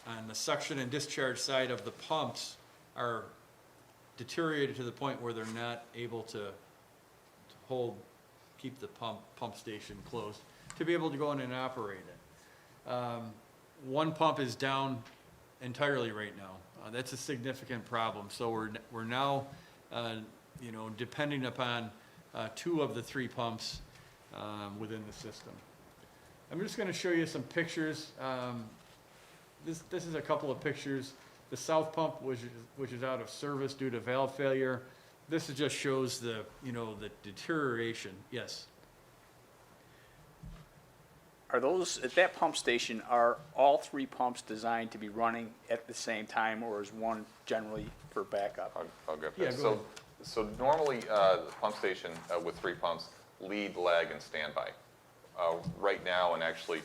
on the suction and discharge side of the pumps are deteriorated to the point where they're not able to keep the pump station closed, to be able to go in and operate it. One pump is down entirely right now. That's a significant problem. So we're now, depending upon 2 of the 3 pumps within the system. I'm just going to show you some pictures. This is a couple of pictures. The south pump, which is out of service due to valve failure. This just shows the deterioration. Yes. Are those, at that pump station, are all 3 pumps designed to be running at the same time, or is one generally for backup? I'll get Yeah, that. go ahead. So normally, the pump station with 3 pumps, lead, lag, and standby. Right now, and actually,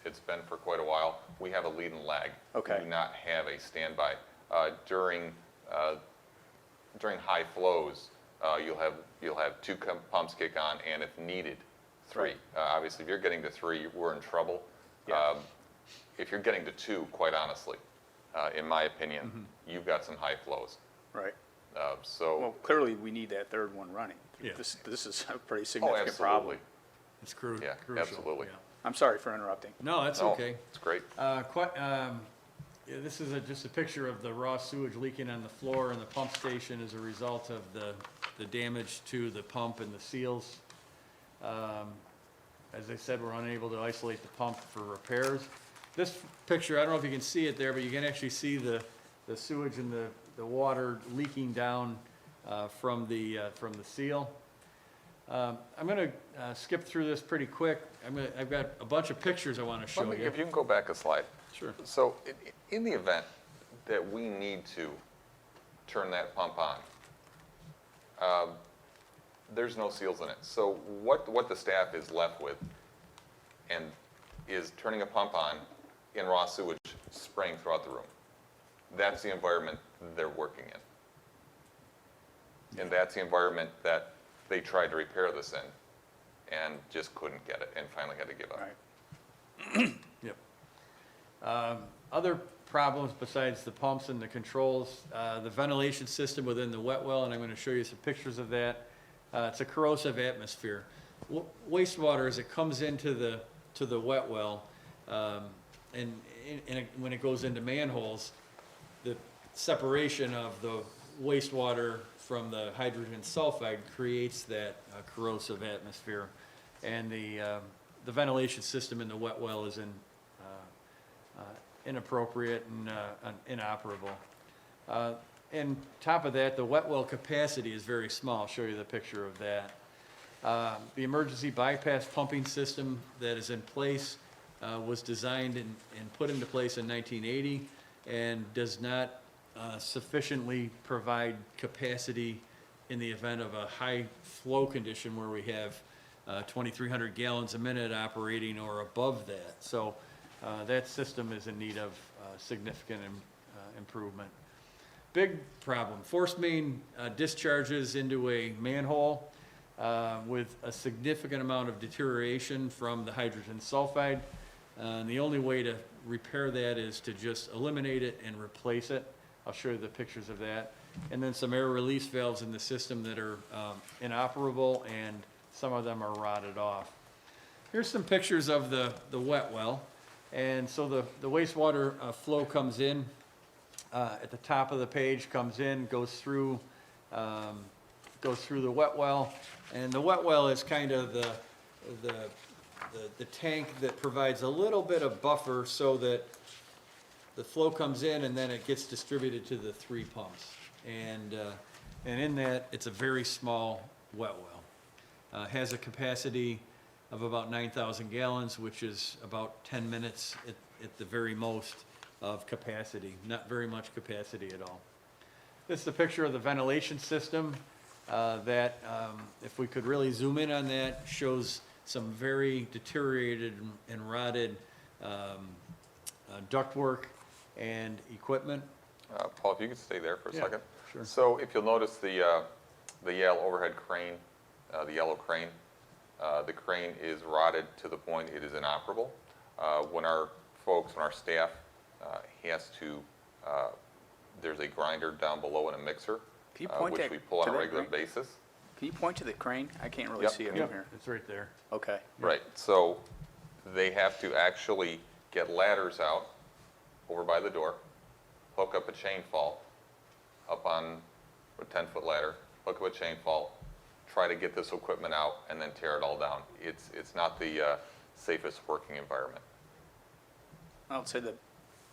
it's been for quite a while, we have a lead and lag. Okay. We do not have a standby. During high flows, you'll have 2 pumps kick on, and if needed, 3. Right. Obviously, if you're getting to 3, we're in trouble. Yeah. If you're getting to 2, quite honestly, in my opinion, you've got some high flows. Right. So. Well, clearly, we need that 3rd one running. Yeah. This is a pretty Oh, significant problem. absolutely. It's Yeah, crucial. absolutely. Yeah. I'm sorry for interrupting. No, that's No, okay. It's great. This is just a picture of the raw sewage leaking on the floor in the pump station as a result of the damage to the pump and the seals. As I said, we're unable to isolate the pump for repairs. This picture, I don't know if you can see it there, but you can actually see the sewage and the water leaking down from the seal. I'm going to skip through this pretty quick. I've got a bunch of pictures I want to show you. If you can go back a slide. Sure. So in the event that we need to turn that pump on, there's no seals in it. So what the staff is left with and is turning a pump on in raw sewage spraying throughout the room. That's the environment they're working in. And that's the environment that they tried to repair this in and just couldn't get it and finally had to give up. Right. Yep. Other problems besides the pumps and the controls, the ventilation system within the wet well, and I'm going to show you some pictures of that. It's a corrosive atmosphere. Wastewater, as it comes into the wet well, and when it goes into manholes, the separation of the wastewater from the hydrogen sulfide creates that corrosive atmosphere, and the ventilation system in the wet well is inappropriate and inoperable. And top of that, the wet well capacity is very small. I'll show you the picture of that. The emergency bypass pumping system that is in place was designed and put into place in 1980 and does not sufficiently provide capacity in the event of a high flow condition where we have 2,300 gallons a minute operating or above that. So that system is in need of significant improvement. Big problem, force main discharges into a manhole with a significant amount of deterioration from the hydrogen sulfide. And the only way to repair that is to just eliminate it and replace it. I'll show you the pictures of that. And then some air release valves in the system that are inoperable, and some of them are rotted off. Here's some pictures of the wet well. And so the wastewater flow comes in at the top of the page, comes in, goes through the wet well. And the wet well is kind of the tank that provides a little bit of buffer so that the flow comes in and then it gets distributed to the 3 pumps. And in that, it's a very small wet well. Has a capacity of about 9,000 gallons, which is about 10 minutes at the very most of capacity, not very much capacity at all. This is a picture of the ventilation system that, if we could really zoom in on that, shows some very deteriorated and rotted ductwork and equipment. Paul, if you could stay there for a Yeah, second. sure. So if you'll notice the Yale overhead crane, the yellow crane, the crane is rotted to the point it is inoperable. When our staff has to there's a grinder down below and a mixer, Can you point which that we pull on to a that regular crane? basis. Can you point to the crane? I can't really Yep. see it from here. It's right there. Okay. Right, so they have to actually get ladders out over by the door, hook up a chain fault up on a 10-foot ladder, hook up a chain fault, try to get this equipment out, and then tear it all down. It's not the safest working environment, I would say that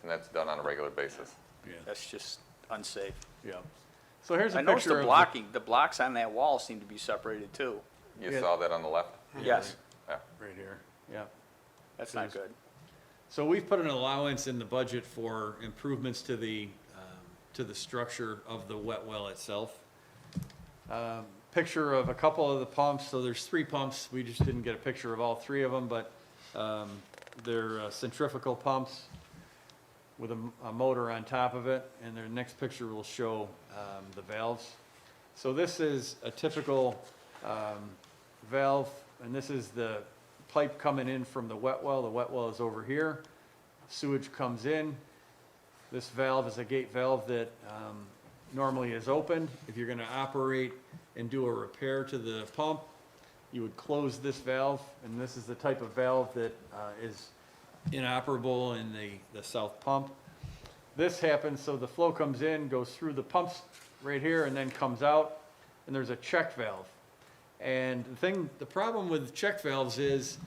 and that's done on a regular basis. Yeah, that's just unsafe. yeah. So here's a I noticed picture the of blocking, the blocks on that wall seem to be separated too. You Yeah. saw that on the left? Yes, Yeah. right here, yeah. that's not good. So we've put an allowance in the budget for improvements to the structure of the wet well itself. Picture of a couple of the pumps, so there's 3 pumps, we just didn't get a picture of all 3 of them, but they're centrifugal pumps with a motor on top of it, and their next picture will show the valves. So this is a typical valve, and this is the pipe coming in from the wet well. The wet well is over here. Sewage comes in. This valve is a gate valve that normally is opened. If you're gonna operate and do a repair to the pump, you would close this valve, and this is the type of valve that is inoperable in the south pump. This happens, so the flow comes in, goes through the pumps right here, and then comes out, and there's a check valve. And the problem with check valves is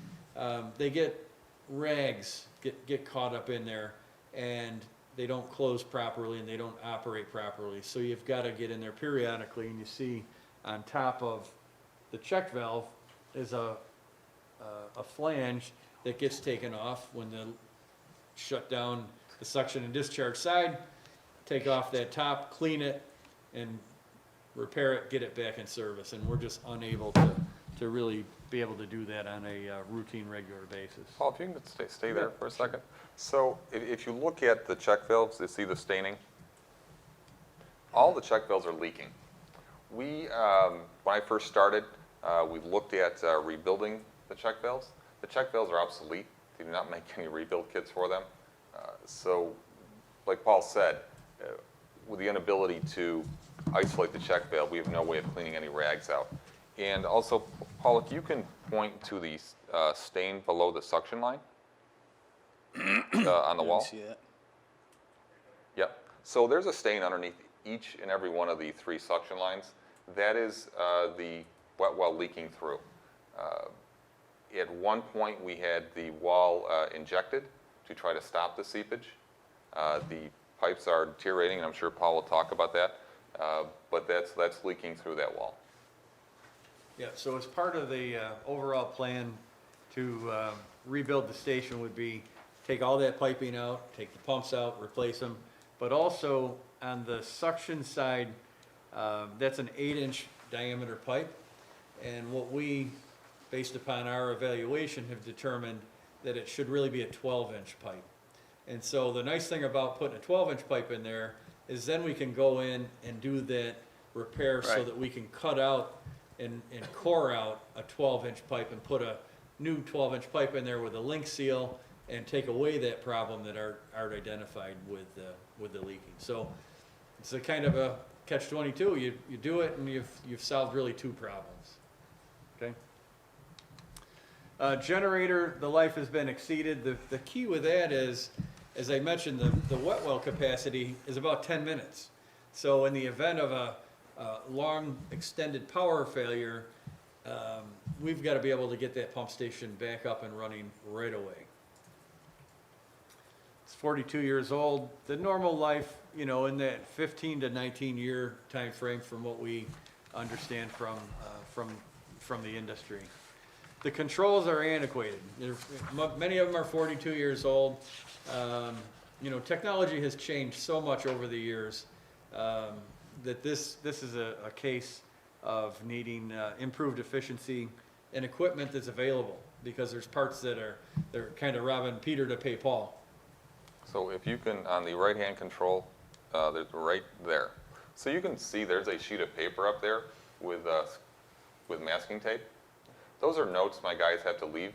they get rags, get caught up in there, and they don't close properly and they don't operate properly. So you've got to get in there periodically, and you see on top of the check valve is a flange that gets taken off when the shut down the suction and discharge side, take off that top, clean it, and repair it, get it back in service. And we're just unable to really be able to do that on a routine, regular basis. Paul, if you can stay there for a second. So if you look at the check valves, you see the staining? All the check valves are leaking. When I first started, we looked at rebuilding the check valves. The check valves are obsolete. They do not make any rebuild kits for them. So, like Paul said, with the inability to isolate the check valve, we have no way of cleaning any rags out. And also, Paul, if you can point to the stain below the suction line on the wall. See that? Yep. So there's a stain underneath each and every one of the 3 suction lines. That is the wet well leaking through. At one point, we had the wall injected to try to stop the seepage. The pipes are deteriorating, and I'm sure Paul will talk about that. But that's leaking through that wall. Yeah, so as part of the overall plan to rebuild the station would be take all that piping out, take the pumps out, replace them, but also on the suction side, that's an 8-inch diameter pipe. And what we, based upon our evaluation, have determined that it should really be a 12-inch pipe. And so the nice thing about putting a 12-inch pipe in there is then we can go in and do that repair so Right. that we can cut out and core out a 12-inch pipe and put a new 12-inch pipe in there with a link seal and take away that problem that Art identified with the leaking. So it's a kind of a catch-22. You do it and you've solved really 2 problems. Okay? Generator, the life has been exceeded. The key with that is, as I mentioned, the wet well capacity is about 10 minutes. So in the event of a long extended power failure, we've got to be able to get that pump station back up and running right away. It's 42 years old. The normal life, in that 15 to 19 year time frame from what we understand from the industry. The controls are antiquated. Many of them are 42 years old. Technology has changed so much over the years that this is a case of needing improved efficiency and equipment that's available, because there's parts they're kind of robbing Peter to pay Paul. So if you can, on the right-hand control, there's right there. So you can see there's a sheet of paper up there with masking tape. Those are notes my guys have to leave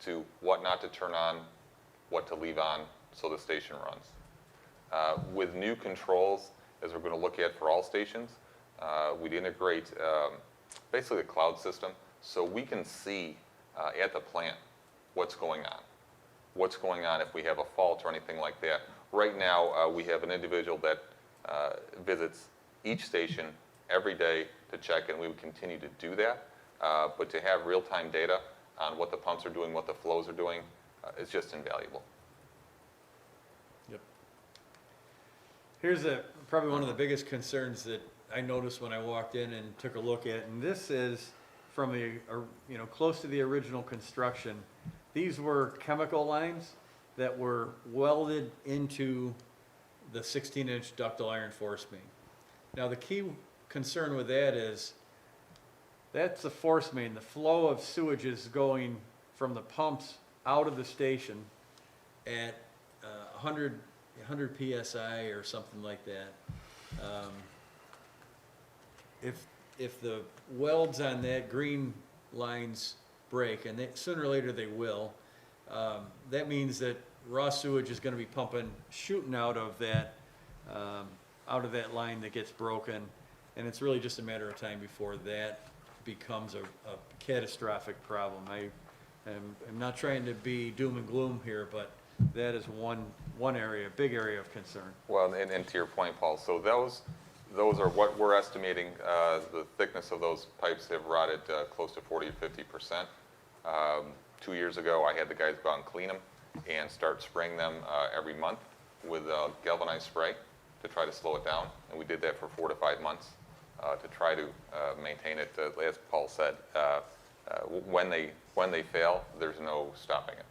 to what not to turn on, what to leave on, so the station runs. With new controls, as we're going to look at for all stations, we'd integrate basically a cloud system so we can see at the plant what's going on. What's going on if we have a fault or anything like that. Right now, we have an individual that visits each station every day to check, and we would continue to do that. But to have real-time data on what the pumps are doing, what the flows are doing, is just invaluable. Yep. Here's probably one of the biggest concerns that I noticed when I walked in and took a look at, and this is from close to the original construction. These were chemical lines that were welded into the 16-inch ductile iron force main. Now, the key concern with that is that's the force main. The flow of sewage is going from the pumps out of the station at 100 PSI or something like that. If the welds on that green lines break, and sooner or later they will, that means that raw sewage is going to be shooting out of that line that gets broken, and it's really just a matter of time before that becomes a catastrophic problem. I'm not trying to be doom and gloom here, but that is one area, big area of concern. Well, and to your point, Paul, so those are what we're estimating. The thickness of those pipes have rotted close to 40 to 50%. 2 years ago, I had the guys go out and clean them and start spraying them every month with galvanized spray to try to slow it down. And we did that for 4 to 5 months to try to maintain it. As Paul said, when they fail, there's no stopping it.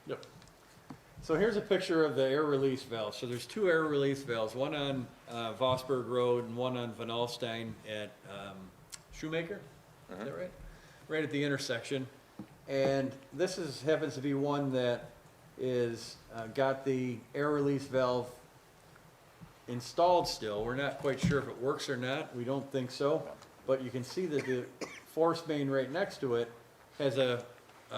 Yep. So here's a picture of the air release valve. So there's two air release valves, one on Vosburg Road and one on Van Alstyne at Shoemaker. Is that right? Right at the intersection. And this happens to be one that is got the air release valve installed still. We're not quite sure if it works or not. We don't think so. But you can see that the force main right next to it has a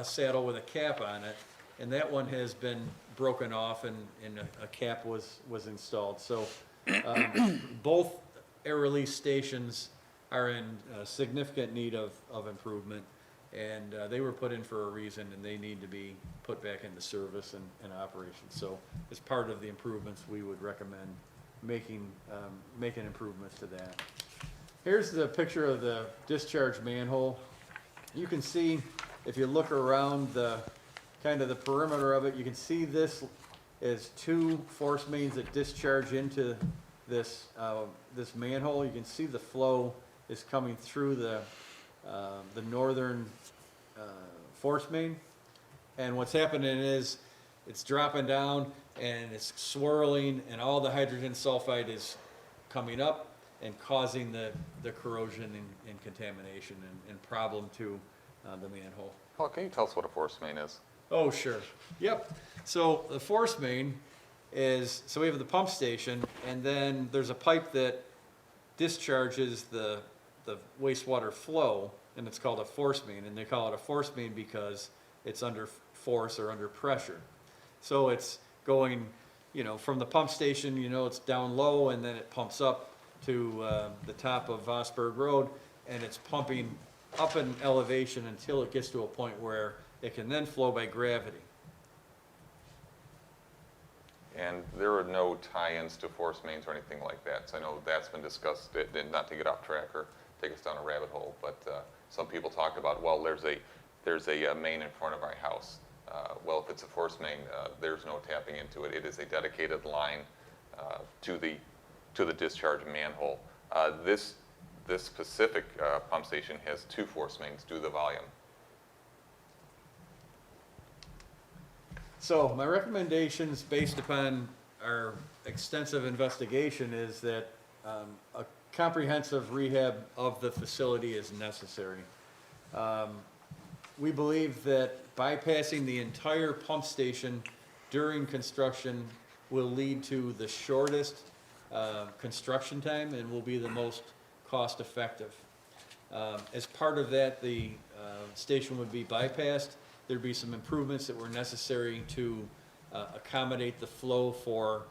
saddle with a cap on it. And that one has been broken off and a cap was installed. So both air release stations are in significant need of improvement. And they were put in for a reason, and they need to be put back into service and operation. So as part of the improvements, we would recommend making improvements to that. Here's the picture of the discharge manhole. You can see, if you look around the perimeter of it, you can see this is two force mains that discharge into this manhole. You can see the flow is coming through the northern force main, and what's happening is it's dropping down and it's swirling, and all the hydrogen sulfide is coming up and causing the corrosion and contamination and problem to the manhole. Paul, can you tell us what a force main is? Oh, sure. Yep. So the force main is, so we have the pump station, and then there's a pipe that discharges the wastewater flow, and it's called a force main. And they call it a force main because it's under force or under pressure. So it's going, from the pump station, it's down low, and then it pumps up to the top of Vosburg Road, and it's pumping up in elevation until it gets to a point where it can then flow by gravity. And there are no tie-ins to force mains or anything like that. So I know that's been discussed, not to get off track or take us down a rabbit hole, but some people talk about, well, there's a main in front of our house. Well, if it's a force main, there's no tapping into it. It is a dedicated line to the discharge manhole. This specific pump station has two force mains due to the volume. So my recommendations, based upon our extensive investigation, is that a comprehensive rehab of the facility is necessary. We believe that bypassing the entire pump station during construction will lead to the shortest construction time and will be the most cost-effective. As part of that, the station would be bypassed. There'd be some improvements that were necessary to accommodate the flow for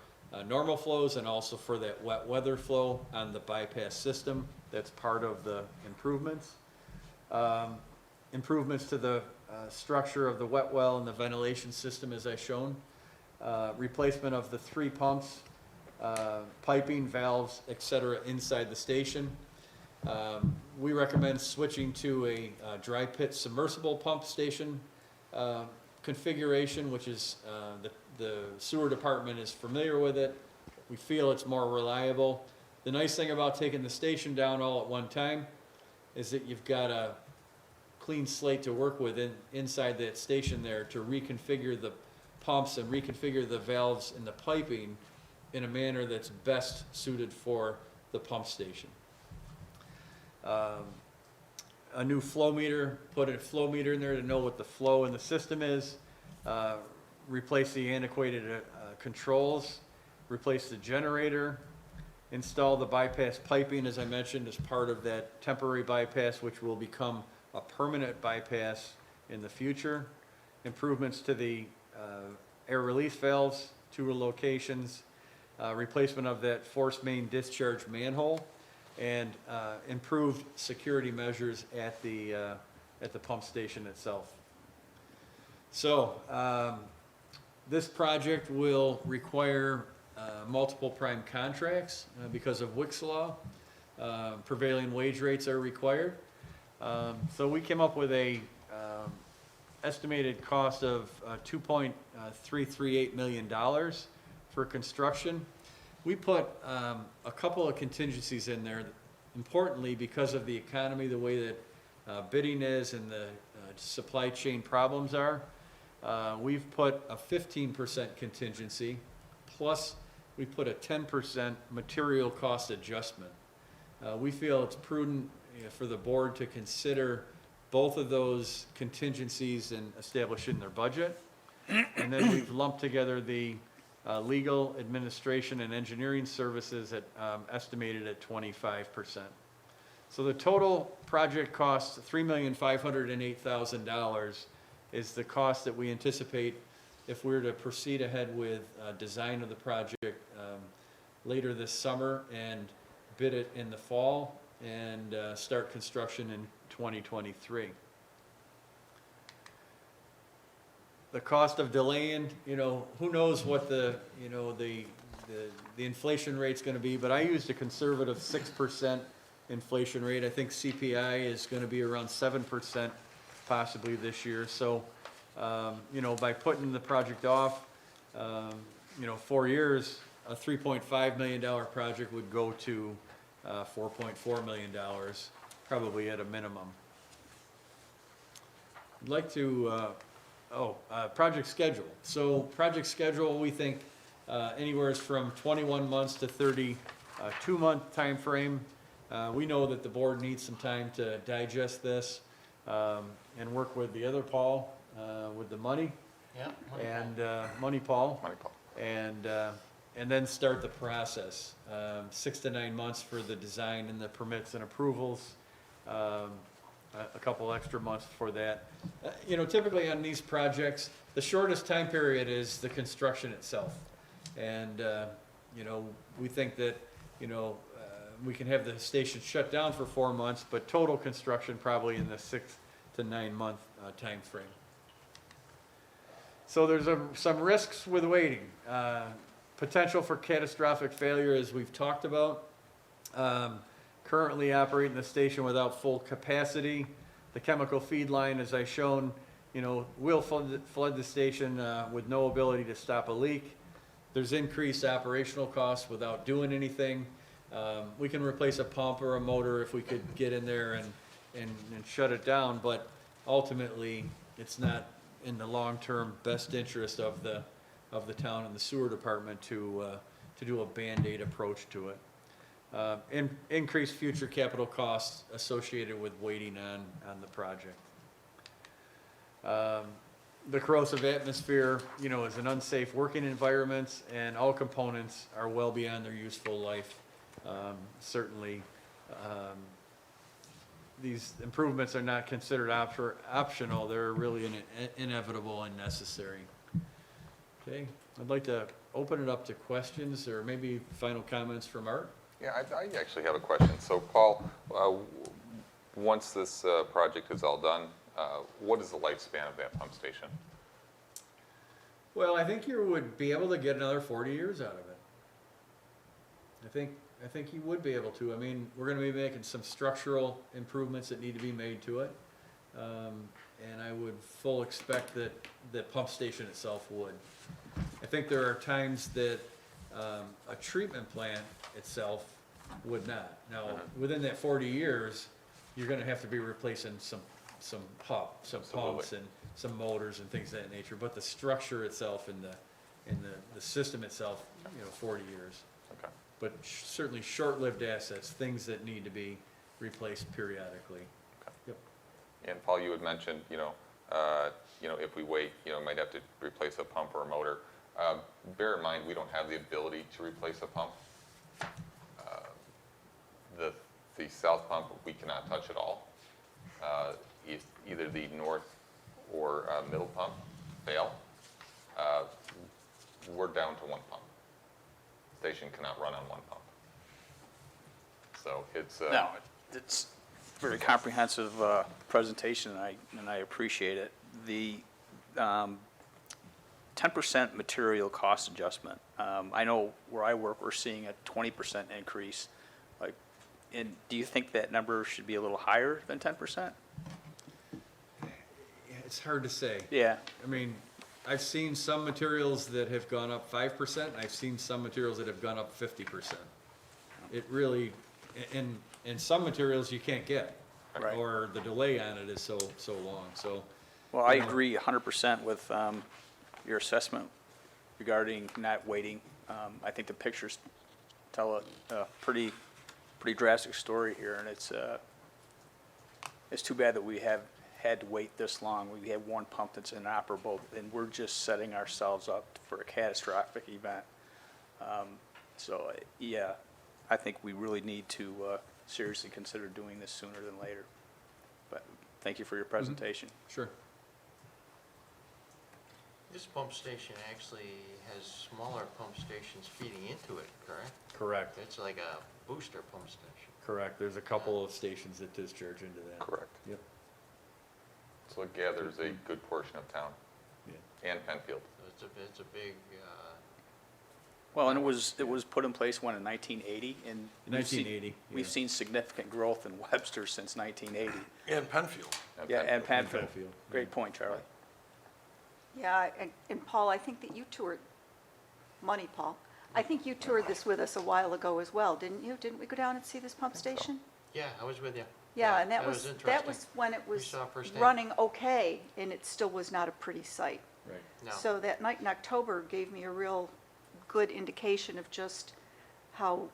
normal flows and also for that wet weather flow on the bypass system. That's part of the improvements. Improvements to the structure of the wet well and the ventilation system as I shown. Replacement of the 3 pumps, piping, valves, et cetera, inside the station. We recommend switching to a dry pit submersible pump station configuration, which is, the sewer department is familiar with it. We feel it's more reliable. The nice thing about taking the station down all at one time is that you've got a clean slate to work with inside that station there to reconfigure the pumps and reconfigure the valves and the piping in a manner that's best suited for the pump station. A new flow meter, put a flow meter in there to know what the flow in the system is. Replace the antiquated controls, replace the generator, install the bypass piping, as I mentioned, as part of that temporary bypass, which will become a permanent bypass in the future. Improvements to the air release valves, 2 locations, replacement of that force main discharge manhole, and improved security measures at the pump station itself. So this project will require multiple prime contracts because of Wick's Law. Prevailing wage rates are required. So we came up with a estimated cost of $2.338 million for construction. We put a couple of contingencies in there, importantly because of the economy, the way that bidding is and the supply chain problems are. We've put a 15% contingency, plus we put a 10% material cost adjustment. We feel it's prudent for the board to consider both of those contingencies in establishing their budget. And then we've lumped together the legal, administration, and engineering services at estimated at 25%. So the total project cost, $3,508,000, is the cost that we anticipate if we were to proceed ahead with design of the project later this summer and bid it in the fall and start construction in 2023. The cost of delaying, who knows what the inflation rate's gonna be, but I used a conservative 6% inflation rate. I think CPI is gonna be around 7% possibly this year. So, by putting the project off, 4 years, a $3.5 million project would go to $4.4 million, probably at a minimum. I'd like to, project schedule. So project schedule, we think anywhere from 21 months to 32-month time frame. We know that the board needs some time to digest this and work with the other Paul, with the money. Yeah. Money Paul. Money, Paul. And then start the process. 6 to 9 months for the design and the permits and approvals. A couple extra months for that. Typically on these projects, the shortest time period is the construction itself. And, we think that, we can have the station shut down for 4 months, but total construction probably in the 6 to 9 month time frame. So there's some risks with waiting. Potential for catastrophic failure, as we've talked about. Currently operating the station without full capacity. The chemical feed line, as I shown, will flood the station with no ability to stop a leak. There's increased operational costs without doing anything. We can replace a pump or a motor if we could get in there and shut it down, but ultimately it's not in the long-term best interest of the town and the sewer department to do a Band-Aid approach to it. Increased future capital costs associated with waiting on the project. The corrosive atmosphere, is an unsafe working environment, and all components are well beyond their useful life. Certainly, these improvements are not considered optional. They're really inevitable and necessary. Okay, I'd like to open it up to questions or maybe final comments from Art. Yeah, I actually have a question. So Paul, once this project is all done, what is the lifespan of that pump station? Well, I think you would be able to get another 40 years out of it. I think you would be able to. I mean, we're gonna be making some structural improvements that need to be made to it. And I would full expect that the pump station itself would. I think there are times that a treatment plant itself would not. Now, within that 40 years, you're gonna have to be replacing some pumps Absolutely. and some motors and things of that nature. But the structure itself and the system itself, 40 years. Okay. But certainly short-lived assets, things that need to be replaced periodically. Yep. And Paul, you had mentioned, if we wait, might have to replace a pump or a motor. Bear in mind, we don't have the ability to replace a pump. The south pump, we cannot touch at all. Either the north or middle pump fail. We're down to one pump. Station cannot run on one pump. So it's. No, it's very comprehensive presentation, and I appreciate it. The 10% material cost adjustment. I know where I work, we're seeing a 20% increase. And do you think that number should be a little higher than 10%? It's hard to say. Yeah. I mean, I've seen some materials that have gone up 5%, and I've seen some materials that have gone up 50%. It really, and some materials you can't get. Right. Or the delay on it is so long, so. Well, I agree 100% with your assessment regarding not waiting. I think the pictures tell a pretty drastic story here, and it's too bad that we have had to wait this long. We have one pump that's inoperable, and we're just setting ourselves up for a catastrophic event. So, yeah, I think we really need to seriously consider doing this sooner than later. But thank you for your presentation. Sure. This pump station actually has smaller pump stations feeding into it, correct? Correct. It's like a booster pump station. Correct. There's a couple of stations that discharge into that. Correct. Yep. So it gathers a good portion of town Yeah. and Penfield. So it's a big, Well, and it was put in place when, in 1980? And we've seen- 1980, We've yeah. seen significant growth in Webster since 1980. And Penfield. Yeah, and Penfield. Penfield, Great point, Charlie. Yeah, and Paul, I think that you toured, Paul, I think you toured this with us a while ago as well, didn't you? Didn't we go down and see this pump station? yeah, I was with you. Yeah, and that was interesting. when it was saw firsthand. running okay, and it still was not a pretty sight. Right. No. So that night in October gave me a real good indication of just how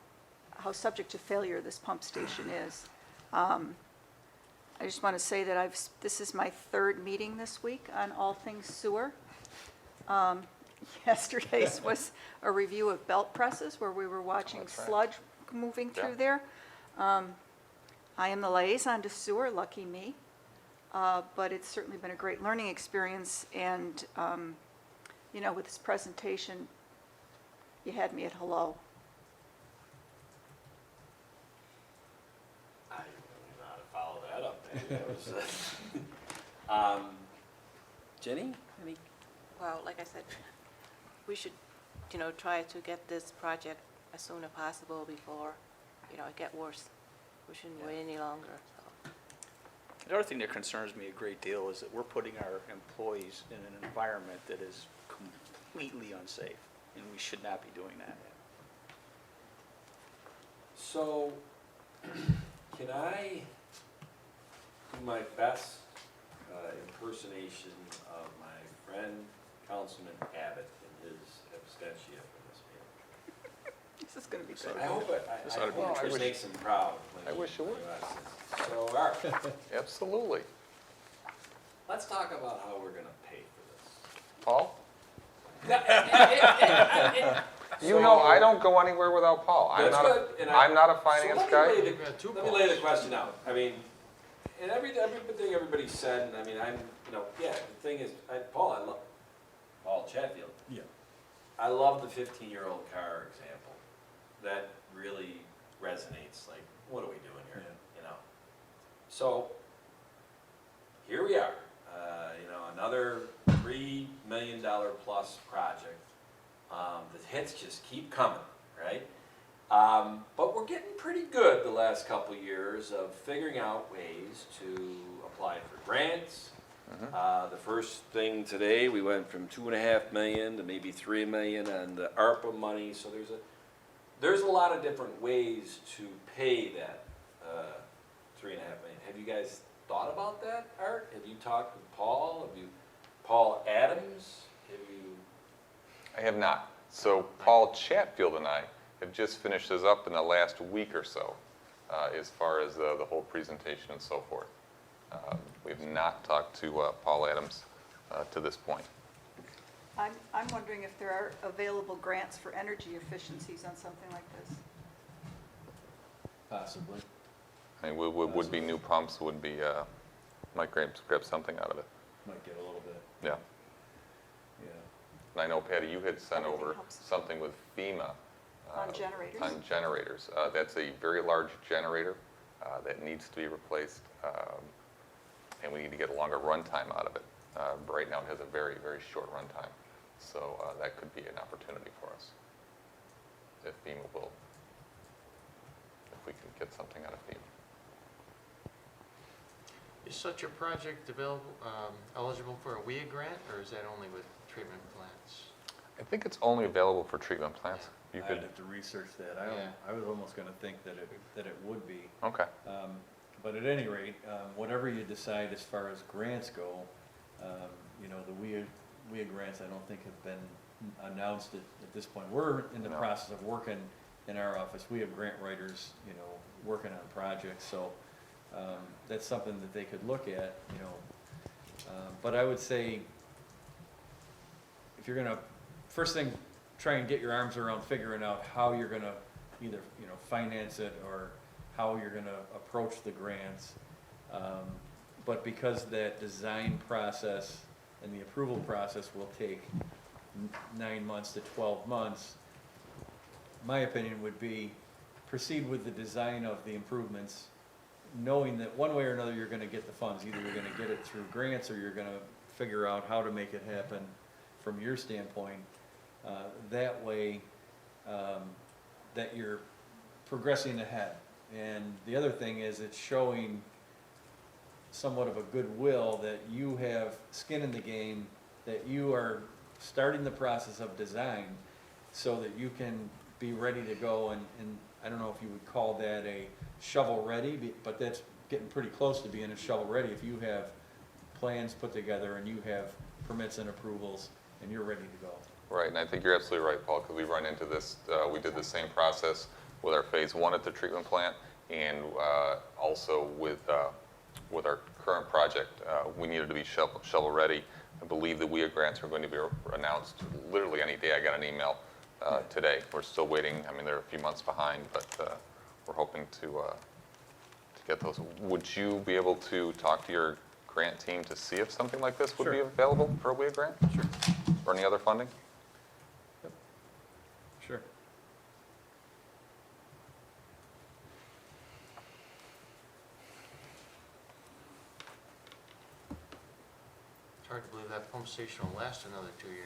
subject to failure this pump station is. I just want to say that this is my third meeting this week on all things sewer. Yesterday's was a review of belt presses where we were watching That's right. sludge moving Yeah. through there. I am the liaison to sewer, lucky me. But it's certainly been a great learning experience, and, with this presentation, you had me at hello. I don't know how to follow that up. That was, Jenny, any? Well, like I said, we should, try to get this project as soon as possible before, it get worse. We shouldn't wait any longer, so. The other thing that concerns me a great deal is that we're putting our employees in an environment that is completely unsafe, and we should not be doing that. So, can I do my best impersonation of my friend Councilman Abbott in his abstention from this meeting? This is going to be good. I hope This ought to be I hope it interesting. makes him proud. when I he- wish it would. So, Art, Absolutely. let's talk about how we're gonna pay for Paul? this. You know, I don't go anywhere without Paul. I'm That's not, good, and I'm not a finance So guy. let me lay We've got two the, let me lay the Pauls. question out. I mean, and everything everybody said, and I mean, the thing is, Paul, I love, Paul Chatfield. Yeah. I love the 15-year-old car example. That really resonates, like, what are we doing here, you know? So, here we are, another $3 million plus project. The hits just keep coming, right? But we're getting pretty good the last couple years of figuring out ways to apply for grants. The first thing today, we went from 2.5 million to maybe 3 million on the ARPA money. So there's a lot of different ways to pay that 3.5 million. Have you guys thought about that, Art? Have you talked with Paul? Paul Adams? Have you? I have not. So Paul Chatfield and I have just finished this up in the last week or so, as far as the whole presentation and so forth. We've not talked to Paul Adams to this point. I'm wondering if there are available grants for energy efficiencies on something like this. Possibly. I mean, would be new pumps, would be, might grab something out of it. Might get a little bit, Yeah. yeah. And I know, Patty, you had sent Everything over helps. something with FEMA. On generators? On generators. That's a very large generator that needs to be replaced, and we need to get a longer runtime out of it. Right now, it has a very, very short runtime. So that could be an opportunity for us if FEMA will, if we can get something out of FEMA. Is such a project available, eligible for a WIA grant, or is that only with treatment plants? I think it's only available for treatment plants. You I'd could, have to research that. Yeah. I was almost gonna think that it would be. okay. But at any rate, whatever you decide as far as grants go, the WIA grants, I don't think have been announced at this point. We're in the No. process of working in our office. We have grant writers, working on projects, so that's something that they could look at, But I would say, if you're gonna, first thing, try and get your arms around figuring out how you're gonna either, finance it or how you're gonna approach the grants. But because that design process and the approval process will take 9 months to 12 months, my opinion would be proceed with the design of the improvements, knowing that one way or another you're gonna get the funds. Either you're gonna get it through grants or you're gonna figure out how to make it happen from your standpoint. That way, that you're progressing ahead. And the other thing is it's showing somewhat of a goodwill that you have skin in the game, that you are starting the process of design so that you can be ready to go. And I don't know if you would call that a shovel-ready, but that's getting pretty close to being a shovel-ready. If you have plans put together and you have permits and approvals and you're ready to go. Right, and I think you're absolutely right, Paul, because we run into this, we did the same process with our phase 1 at the treatment plant, and also with our current project, we needed to be shovel-ready. I believe the WIA grants are going to be announced literally any day. I got an email today. We're still waiting. I mean, they're a few months behind, but we're hoping to get those. Would you be able to talk to your grant team to see if something like this would be Sure. available for a WIA grant? Sure. Or any other funding? Sure. It's hard to believe that pump station will last another 2 years.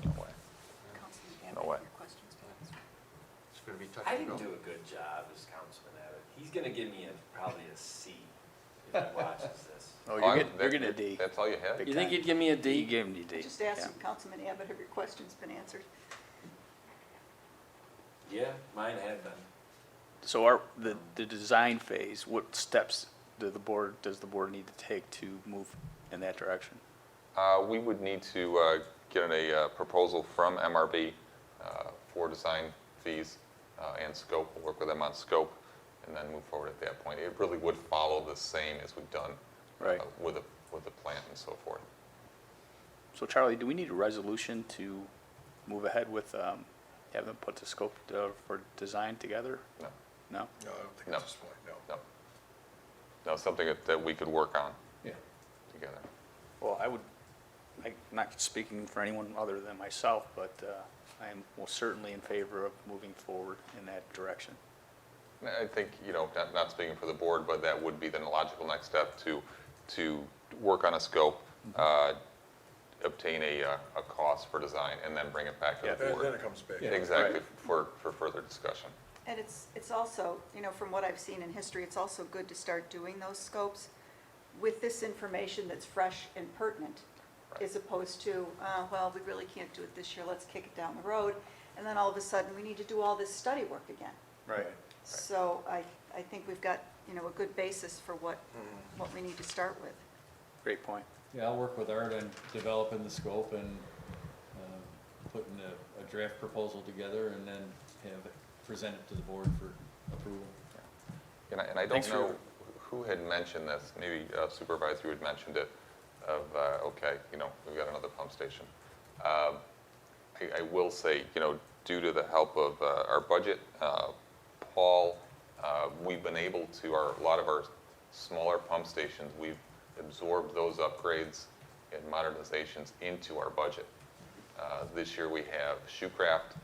No way. Councilman No Abbott, way. your question's been answered. It's gonna be touch I and go. didn't do a good job as Councilman Abbott. He's gonna give me probably a C if he watches this. Oh, Oh, you're getting a D. That's all you had? You think he'd give me a D? You gave him the D. Just ask Yeah. Councilman Abbott, have your questions been answered? Yeah, mine had been. So the design phase, what steps does the board need to take to move in that direction? We would need to get a proposal from MRB for design fees and scope. We'll work with them on scope and then move forward at that point. It really would follow the same as we've done Right. with the plant and so forth. So Charlie, do we need a resolution to move ahead with having them put the scope for design together? No, No? No, I don't think No. at this point, no. no. No, something that we could work on Yeah. together. Well, I would, not speaking for anyone other than myself, but I am most certainly in favor of moving forward in that direction. I think, not speaking for the board, but that would be the logical next step to work on a scope, obtain a cost for design, and then bring it back to the Then board. it comes back. Exactly, for further discussion. And it's also, from what I've seen in history, it's also good to start doing those scopes with this information that's fresh and pertinent, as opposed to, well, we really can't do it this year, let's kick it down the road. And then all of a sudden, we need to do all this study work again. Right. So I think we've got, a good basis for what we need to start with. Great point. Yeah, I'll work with Art on developing the scope and putting a draft proposal together and then have it presented to the board for approval. And I don't Thanks for know your- who had mentioned this, maybe Supervisor, you had mentioned it, of, okay, we've got another pump station. I will say, due to the help of our budget, Paul, we've been able to, a lot of our smaller pump stations, we've absorbed those upgrades and modernizations into our budget. This year we have Shoecraft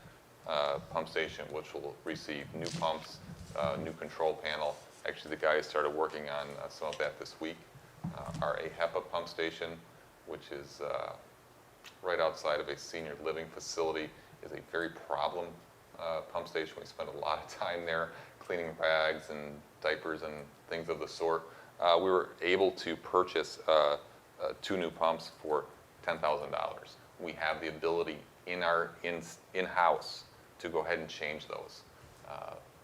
pump station, which will receive new pumps, new control panel. Actually, the guys started working on some of that this week. Our AHEPA pump station, which is right outside of a senior living facility, is a very problem pump station. We spend a lot of time there cleaning rags and diapers and things of the sort. We were able to purchase 2 new pumps for $10,000. We have the ability in-house to go ahead and change those.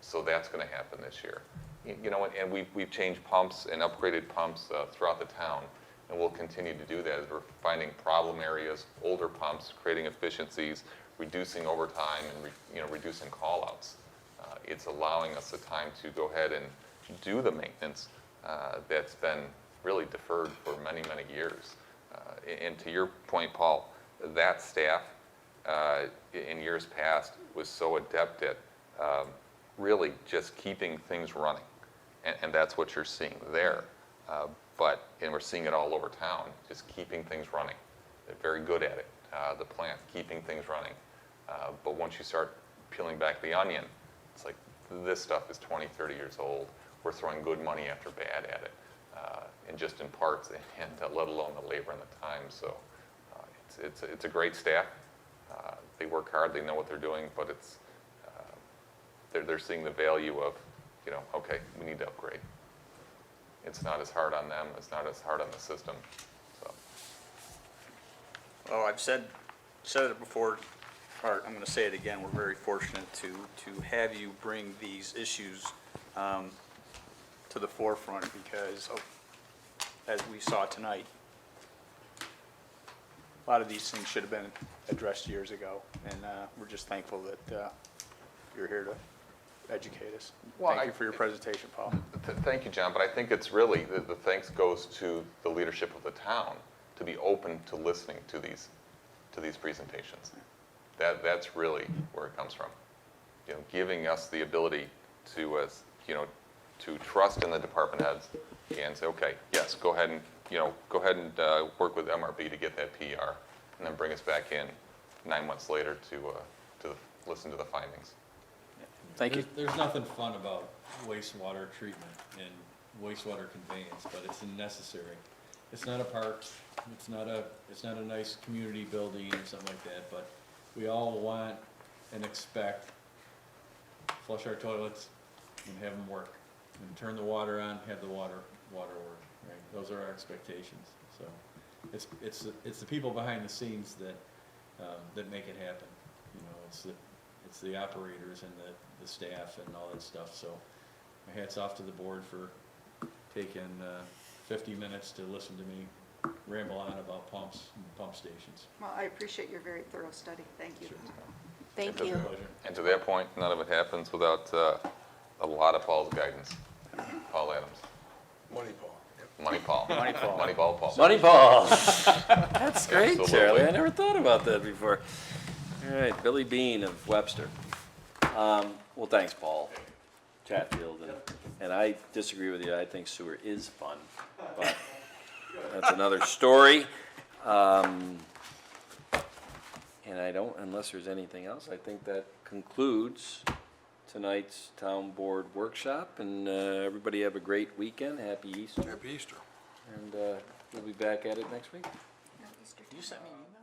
So that's going to happen this year. And we've changed pumps and upgraded pumps throughout the town, and we'll continue to do that as we're finding problem areas, older pumps, creating efficiencies, reducing overtime, and reducing call-outs. It's allowing us the time to go ahead and do the maintenance that's been really deferred for many, many years. And to your point, Paul, that staff in years past was so adept at really just keeping things running. And that's what you're seeing there. And we're seeing it all over town, just keeping things running. They're very good at it, the plant, keeping things running. But once you start peeling back the onion, it's like this stuff is 20, 30 years old. We're throwing good money after bad at it, and just in parts, and let alone the labor and the time. So it's a great staff. They work hard. They know what they're doing, but they're seeing the value of, okay, we need to upgrade. It's not as hard on them. It's not as hard on the system. So Well, I've said it before, Art, I'm going to say it again. We're very fortunate to have you bring these issues to the forefront because as we saw tonight, a lot of these things should have been addressed years ago, and we're just thankful that you're here to educate us. Well, Thank you for your presentation, Paul. Thank you, John, but I think it's really, the thanks goes to the leadership of the town to be open to listening to these presentations. That's really where it comes from. Giving us the ability to, to trust in the department heads and say, okay, yes, go ahead and work with MRB to get that PR, and then bring us back in 9 months later to listen to the findings. Thank you. There's nothing fun about wastewater treatment and wastewater conveyance, but it's necessary. It's not a park, it's not a nice community building or something like that, but we all want and expect flush our toilets and have them work. And turn the water on, have the water work, right? Those are our expectations. So it's the people behind the scenes that make it happen. It's the operators and the staff and all that stuff. So my hat's off to the board for taking 50 minutes to listen to me ramble on about pumps and pump stations. Well, I appreciate your very thorough study. Thank you. Sure. Thank It's a you. Pleasure. And to that point, none of it happens without a lot of Paul's guidance. Paul Adams. Money, Paul. Yep. Money Paul. Money Paul. Moneyball Paul. Money Paul. That's great, Absolutely. Charlie. I never thought about that before. All right, Billy Bean of Webster. Well, thanks, Paul Chatfield. And I disagree with you. I think sewer is fun, but that's another story. And I don't, unless there's anything else, I think that concludes tonight's town board workshop. And everybody have a great weekend. Happy Easter. Happy Easter. And we'll be back at it next week. No, Easter You time. sent me an email?